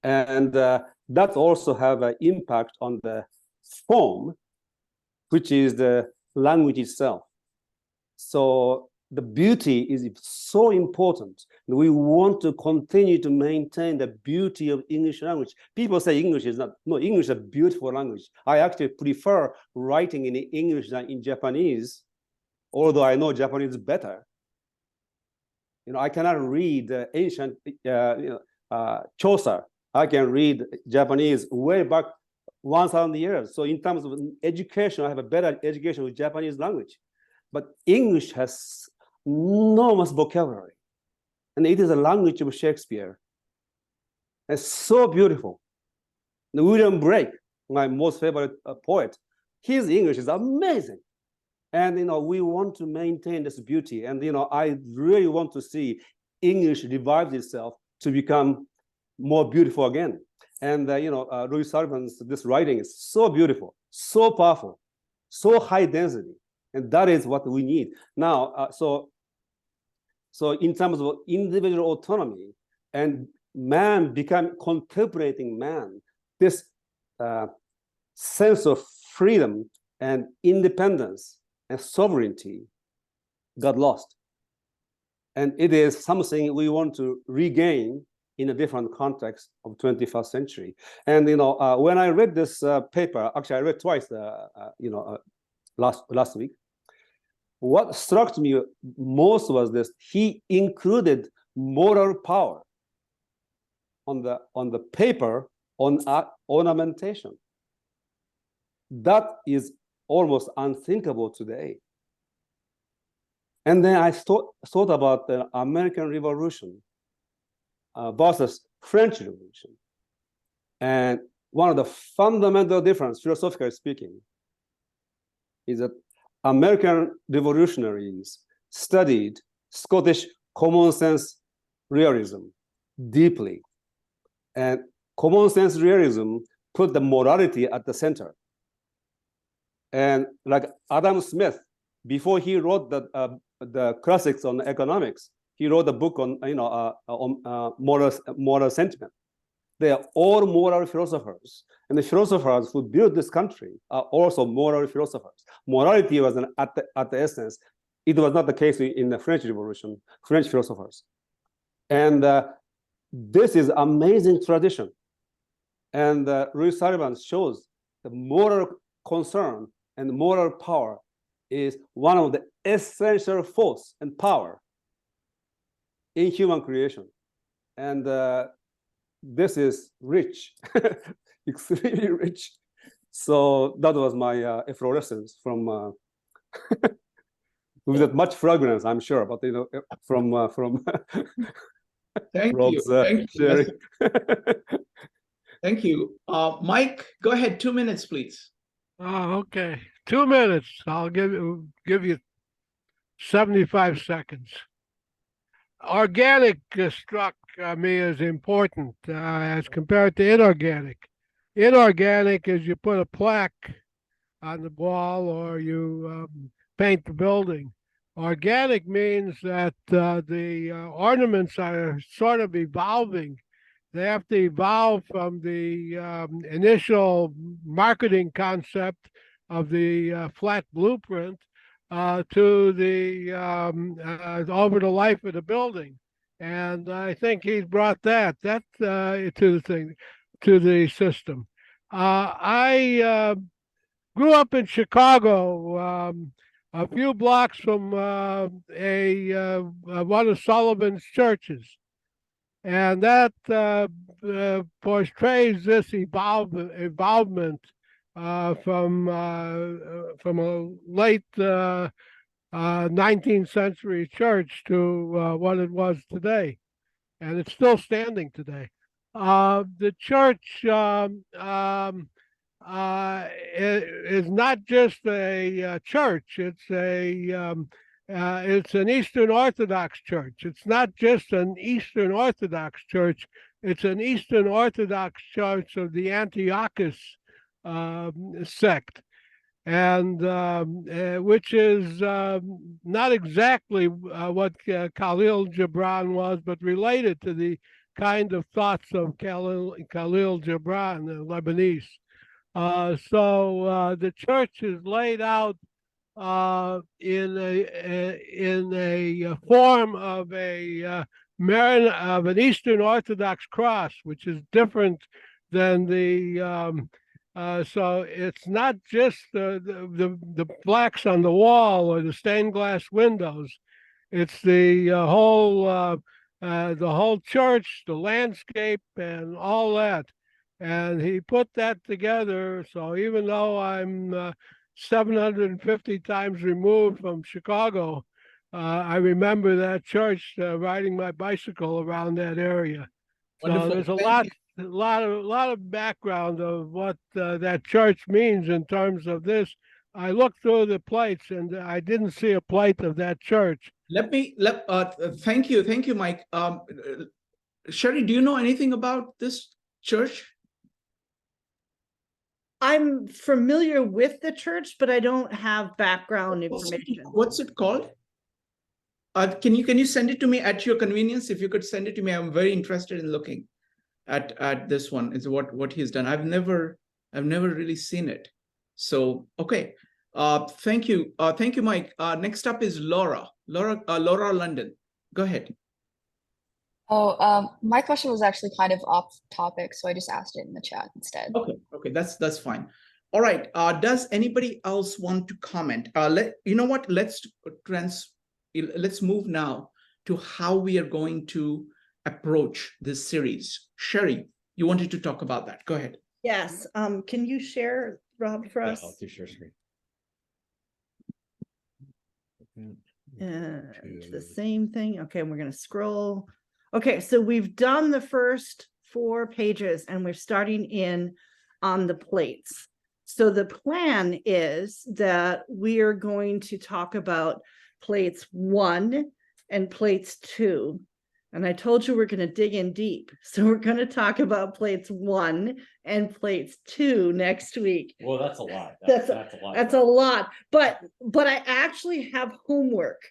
And that also have an impact on the form, which is the language itself. So the beauty is so important. We want to continue to maintain the beauty of English language. People say English is not, no, English is a beautiful language. I actually prefer writing in English than in Japanese, although I know Japanese better. You know, I cannot read ancient Chaucer. I can read Japanese way back 1,000 years. So in terms of education, I have a better education with Japanese language. But English has enormous vocabulary. And it is a language of Shakespeare. It's so beautiful. William Blake, my most favorite poet, his English is amazing. And, you know, we want to maintain this beauty. And, you know, I really want to see English revive itself to become more beautiful again. And, you know, Louis Sullivan's, this writing is so beautiful, so powerful, so high density. And that is what we need. Now, so in terms of individual autonomy and man become contemplating man, this sense of freedom and independence and sovereignty got lost. And it is something we want to regain in a different context of 21st century. And, you know, when I read this paper, actually I read twice, last week, what struck me most was this: he included moral power on the paper on ornamentation. That is almost unthinkable today. And then I thought about the American Revolution versus French Revolution. And one of the fundamental difference, philosophically speaking, is that American revolutionaries studied Scottish common sense realism deeply. And common sense realism put the morality at the center. And like Adam Smith, before he wrote the classics on economics, he wrote a book on moral sentiment. They are all moral philosophers, and the philosophers who built this country are also moral philosophers. Morality was at the essence. It was not the case in the French Revolution, French philosophers. And this is amazing tradition. And Louis Sullivan shows the moral concern and moral power is one of the essential force and power in human creation. And this is rich, extremely rich. So that was my efflorescence from with much fragrance, I'm sure, but you know, from Thank Rob's, you. Thank you. Sherri. Thank you. Mike, go ahead. 2 minutes, please. Oh, okay. 2 minutes. I'll give you 75 seconds. Organic struck me as important as compared to inorganic. Inorganic is you put a plaque on the wall or you paint the building. Organic means that the ornaments are sort of evolving. They have to evolve from the initial marketing concept of the flat blueprint to the over the life of the building. And I think he's brought that to the system. I grew up in Chicago a few blocks from one of Sullivan's churches. And that portrays this evolvement from a late 19th century church to what it was today. And it's still standing today. The church is not just a church. It's an Eastern Orthodox church. It's not just an Eastern Orthodox church. It's an Eastern Orthodox church of the Antiochus sect, and which is not exactly what Khalil Gibran was, but related to the kind of thoughts of Khalil Gibran, the Lebanese. So the church is laid out in a form of an Eastern Orthodox cross, which is different than the. So it's not just the plaques on the wall or the stained glass windows. It's the whole church, the landscape, and all that. And he put that together. So even though I'm 750 times removed from Chicago, I remember that church riding my bicycle around that area. Wonderful. So there's a Thank lot of background of what that church means in terms of this. I looked through the plates and I didn't see a plate of that church. Thank you, Mike. Sherri, do you know anything about this church? I'm familiar with the church, but I don't have background information. What's it called? Can you send it to me at your convenience? If you could send it to me, I'm very interested in looking at this one. Is what he's done. I've never really seen it. So okay. Thank you, Mike. Next up is Laura London. Go ahead. Oh, my question was actually kind of off topic, so I just asked it in the chat instead. Okay, that's fine. All right. Does anybody else want to comment? You know what? Let's move now to how we are going to approach this series. Sherri, you wanted to talk about that. Go ahead. Yes. Can you share, Rob, for us? I'll do share screen. It's the same thing. Okay, we're going to scroll. Okay, so we've done the first 4 pages and we're starting in on the plates. So the plan is that we are going to talk about plates 1 and plates 2. And I told you we're going to dig in deep. So we're going to talk about plates 1 and plates 2 next week. Well, that's a lot. That's a lot. That's a lot. But I actually have homework,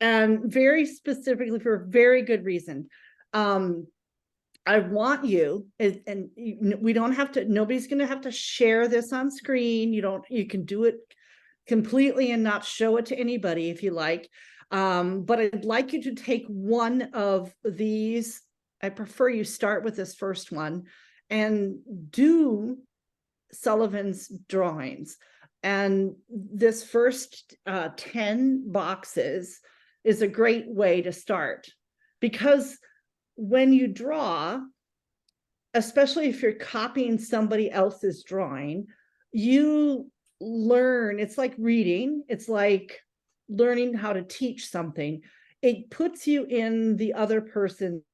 and very specifically for a very good reason. I want you, and we don't have to, nobody's going to have to share this on screen. You can do it completely and not show it to anybody if you like. But I'd like you to take one of these. I prefer you start with this first one and do Sullivan's drawings. And this first 10 boxes is a great way to start, because when you draw, especially if you're copying somebody else's drawing, you learn. It's like reading. It's like learning how to teach something. It puts you in the other person's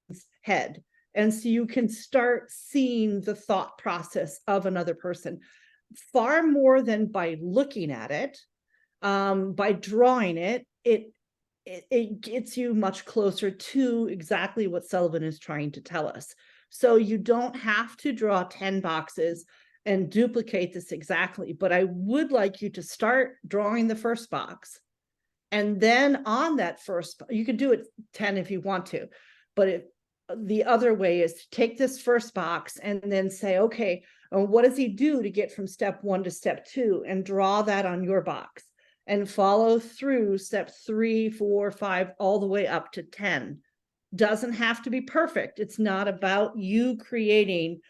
head. And so you can start seeing the thought process of another person far more than by looking at it. By drawing it, it gets you much closer to exactly what Sullivan is trying to tell us. So you don't have to draw 10 boxes and duplicate this exactly, but I would like you to start drawing the first box. And then on that first, you can do it 10 if you want to, but the other way is to take this first box and then say, okay, what does he do to get from step 1 to step 2, and draw that on your box and follow through step 3, 4, 5, all the way up to 10. Doesn't have to be perfect. It's not about you creating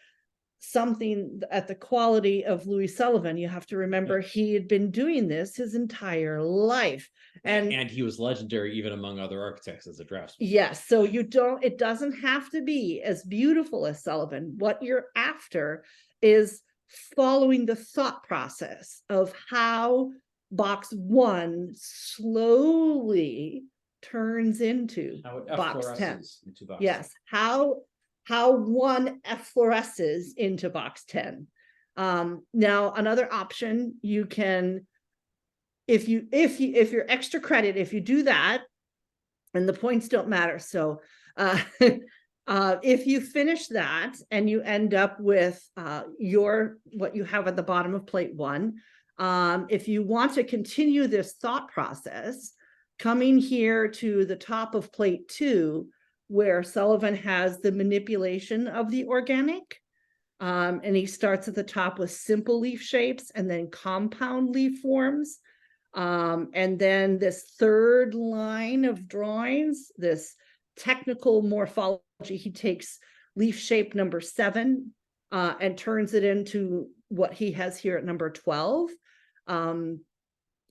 something at the quality of Louis Sullivan. You have to remember he had been doing this his entire life. And he was legendary even among other architects as a draftsman. yes, so it doesn't have to be as beautiful as Sullivan. What you're after is following the thought process of how box 1 slowly turns into How it box 10. effloresces into box Yes, how 1 effloresces into box 10. Now another option, you can, if you're extra credit, if you do that, and the points don't matter. So if you finish that and you end up with what you have at the bottom of plate 1, if you want to continue this thought process, coming here to the top of plate 2, where Sullivan has the manipulation of the organic, and he starts at the top with simple leaf shapes and then compound leaf forms. And then this third line of drawings, this technical morphology, he takes leaf shape number 7 and turns it into what he has here at number 12.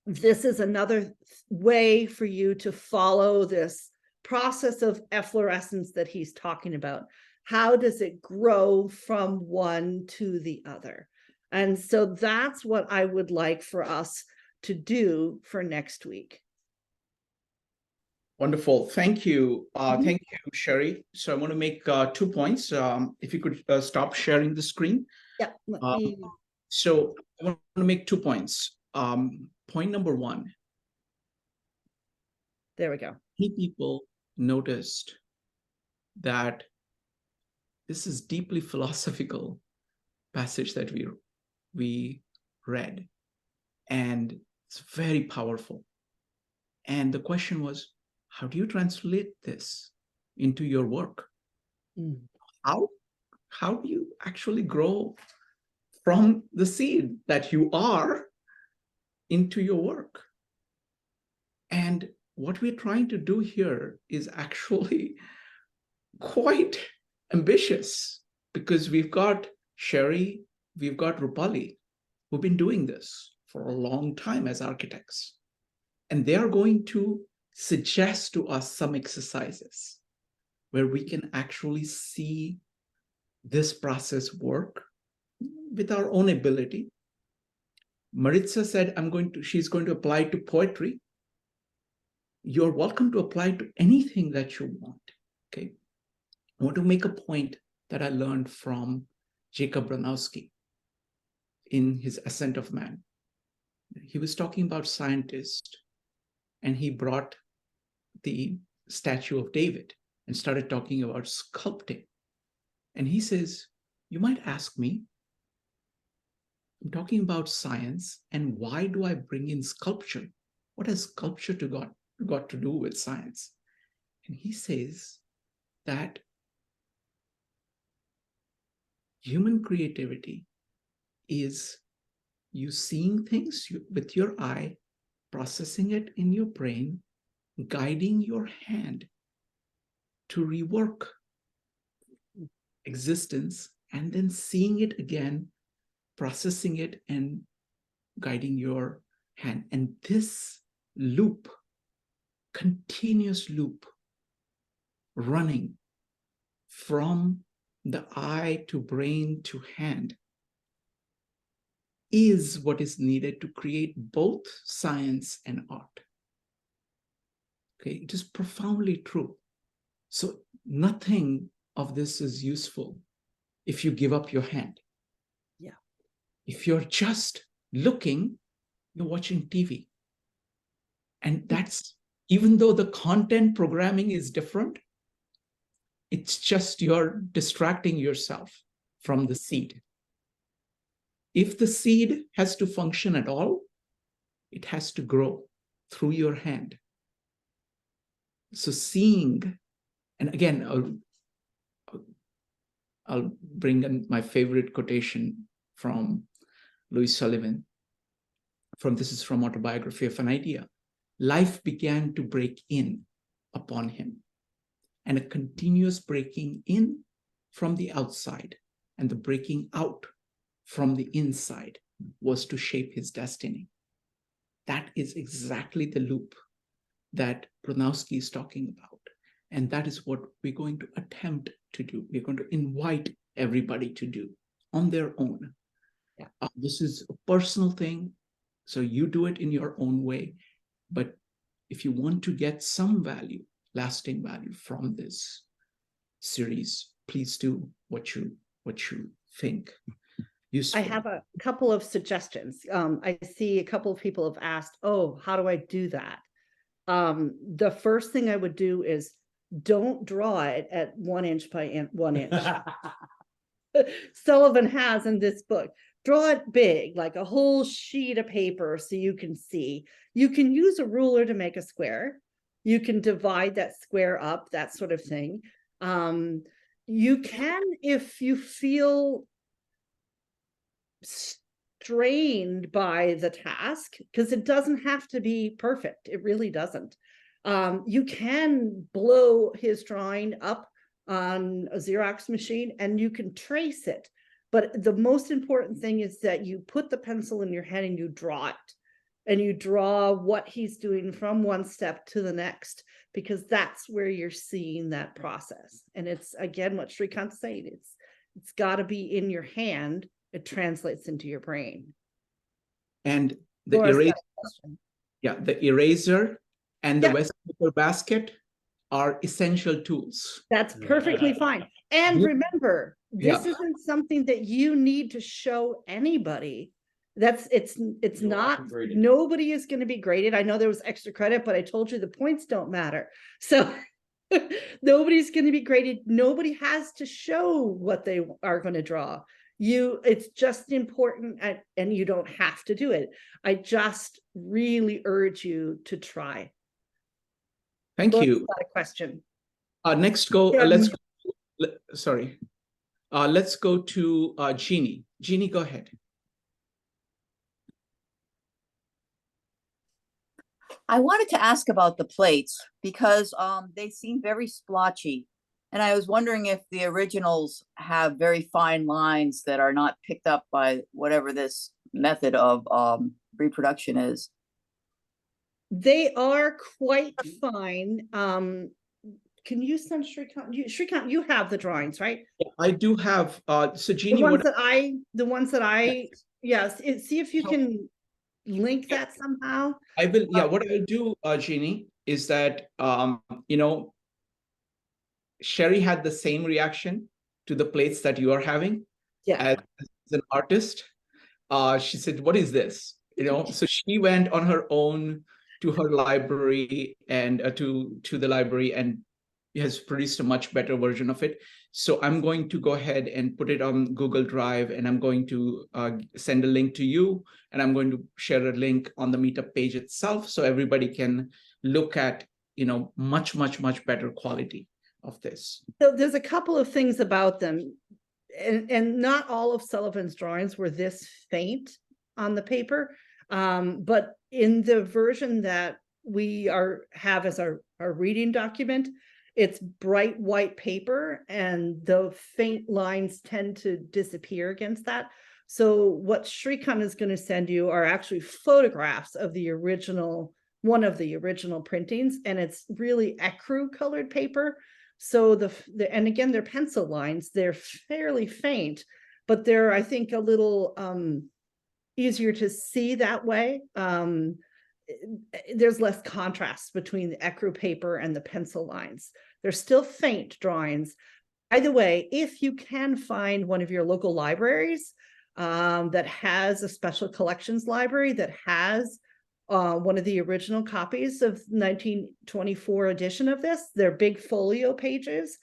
This is another way for you to follow this process of efflorescence that he's talking about. How does it grow from one to the other? And so that's what I would like for us to do for next week. Wonderful. Thank you. Thank you, Sherri. So I want to make 2 points. If you could stop sharing the screen. Yeah. So I want to make 2 points. Point number 1. There we go. Many people noticed that this is deeply philosophical passage that we read, and it's very powerful. And the question was, how do you translate this into your work? How do you actually grow from the seed that you are into your work? And what we're trying to do here is actually quite ambitious, because we've got Sherri, we've got Rupali, who've been doing this for a long time as architects. And they are going to suggest to us some exercises where we can actually see this process work with our own ability. Maritza said, she's going to apply to poetry. You're welcome to apply to anything that you want. Okay. I want to make a point that I learned from Jacob Branowski in his Ascent of Man. He was talking about scientists, and he brought the statue of David and started talking about sculpting. And he says, you might ask me, I'm talking about science, and why do I bring in sculpture? What has sculpture got to do with science? And he says that human creativity is you seeing things with your eye, processing it in your brain, guiding your hand to rework existence, and then seeing it again, processing it and guiding your hand. And this loop, continuous loop, running from the eye to brain to hand, is what is needed to create both science and art. Okay, it is profoundly true. So nothing of this is useful if you give up your hand. Yeah. If you're just looking, you're watching TV. And that's, even though the content programming is different, it's just you're distracting yourself from the seed. If the seed has to function at all, it has to grow through your hand. So seeing, and again, I'll bring in my favorite quotation from Louis Sullivan. This is from Autobiography of an Idea. Life began to break in upon him, and a continuous breaking in from the outside and the breaking out from the inside was to shape his destiny. That is exactly the loop that Bronowski is talking about. And that is what we're going to attempt to do. We're going to invite everybody to do on their own. Yeah. This is a personal thing, so you do it in your own way. But if you want to get some value, lasting value from this series, please do what you think. Useful. I have a couple of suggestions. I see a couple of people have asked, oh, how do I do that? The first thing I would do is don't draw it at 1 inch by 1 inch. Sullivan has in this book. Draw it big, like a whole sheet of paper so you can see. You can use a ruler to make a square. You can divide that square up, that sort of thing. You can, if you feel strained by the task, because it doesn't have to be perfect. It really doesn't. You can blow his drawing up on a Xerox machine and you can trace it. But the most important thing is that you put the pencil in your head and you draw it. And you draw what he's doing from one step to the next, because that's where you're seeing that process. And it's, again, what Shrikant's saying, it's got to be in your hand. It translates into your brain. And the Laura's got eraser, a question. yeah, the eraser and the Yeah. West paper basket are essential tools. That's perfectly fine. And You- remember, this Yeah. isn't something that you need to show anybody. It's You'll not, often grade it. nobody is going to be graded. I know there was extra credit, but I told you the points don't matter. So nobody's going to be graded. Nobody has to show what they are going to draw. It's just important, and you don't have to do it. I just really urge you to try. Thank Laura's you. got a question. Next go, Yeah, let's go to Jeannie. Jeannie, go ahead. I wanted to ask about the plates because they seem very splotchy. And I was wondering if the originals have very fine lines that are not picked up by whatever this method of reproduction is. They are quite fine. Can you send Shrikant? Shrikant, you have the drawings, right? I do have, so The Jeannie, ones that I, yes, see if you So- can link that somehow. I will, yeah, what I'll do, Jeannie, is that, Sherri had the same reaction to the plates that you are having. Yeah. As an artist. She said, what is this? So she went on her own to her library and to the library and has produced a much better version of it. So I'm going to go ahead and put it on Google Drive, and I'm going to send a link to you, and I'm going to share a link on the meetup page itself so everybody can look at, much, much, much better quality of this. So there's a couple of things about them, and not all of Sullivan's drawings were this faint on the paper, but in the version that we have as our reading document, it's bright white paper, and the faint lines tend to disappear against that. So what Shrikant is going to send you are actually photographs of the original, one of the original printings, and it's really ecru colored paper. So and again, they're pencil lines. They're fairly faint, but they're, I think, a little easier to see that way. There's less contrast between the ecru paper and the pencil lines. They're still faint drawings. By the way, if you can find one of your local libraries that has a special collections library that has one of the original copies of 1924 edition of this, they're big folio pages.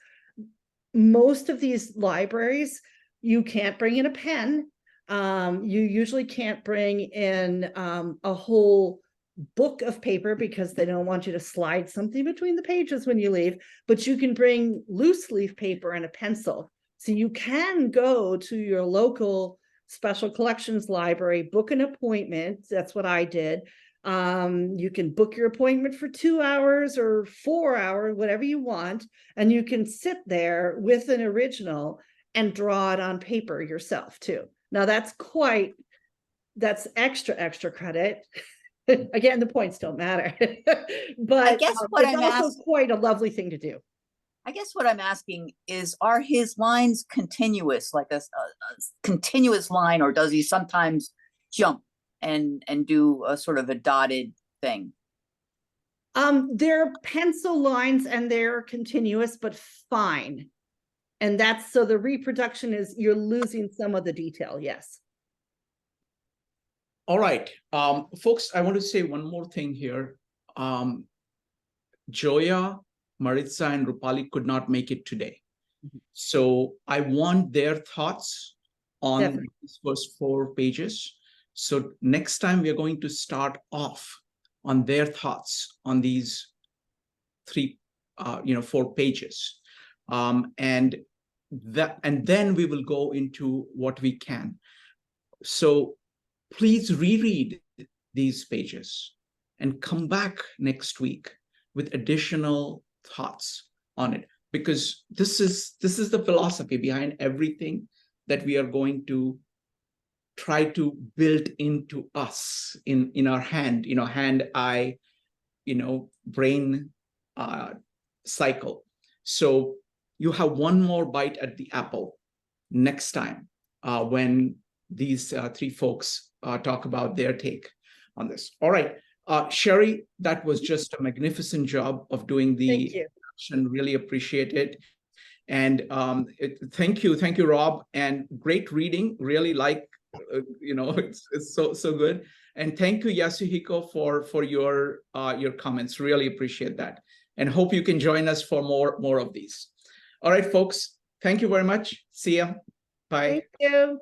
Most of these libraries, you can't bring in a pen. You usually can't bring in a whole book of paper because they don't want you to slide something between the pages when you leave, but you can bring loose leaf paper and a pencil. So you can go to your local special collections library, book an appointment. That's what I did. You can book your appointment for 2 hours or 4 hours, whatever you want, and you can sit there with an original and draw it on paper yourself too. Now that's extra credit. Again, the points don't matter. But I guess what it's I'm also quite a lovely thing to do. I guess what I'm asking is, are his lines continuous, like a continuous line, or does he sometimes jump and do a sort of a dotted thing? They're pencil lines and they're continuous, but fine. And that's so the reproduction is you're losing some of the detail. Yes. All right, folks, I want to say one more thing here. Joia, Maritza, and Rupali could not make it today. So I want their thoughts on Definitely. these first 4 pages. So next time we are going to start off on their thoughts on these 4 pages. And then we will go into what we can. So please reread these pages and come back next week with additional thoughts on it, because this is the philosophy behind everything that we are going to try to build into us in our hand, eye, brain cycle. So you have one more bite at the apple next time when these 3 folks talk about their take on this. All right, Sherri, that was just a magnificent job of doing the production. Really appreciate it. And thank you, Rob, and great reading. Really like, it's so good. And thank you, Yasuhiko, for your comments. Really appreciate that, and hope you can join us for more of these. All right, folks. Thank you very much. See ya. Bye. Thank you.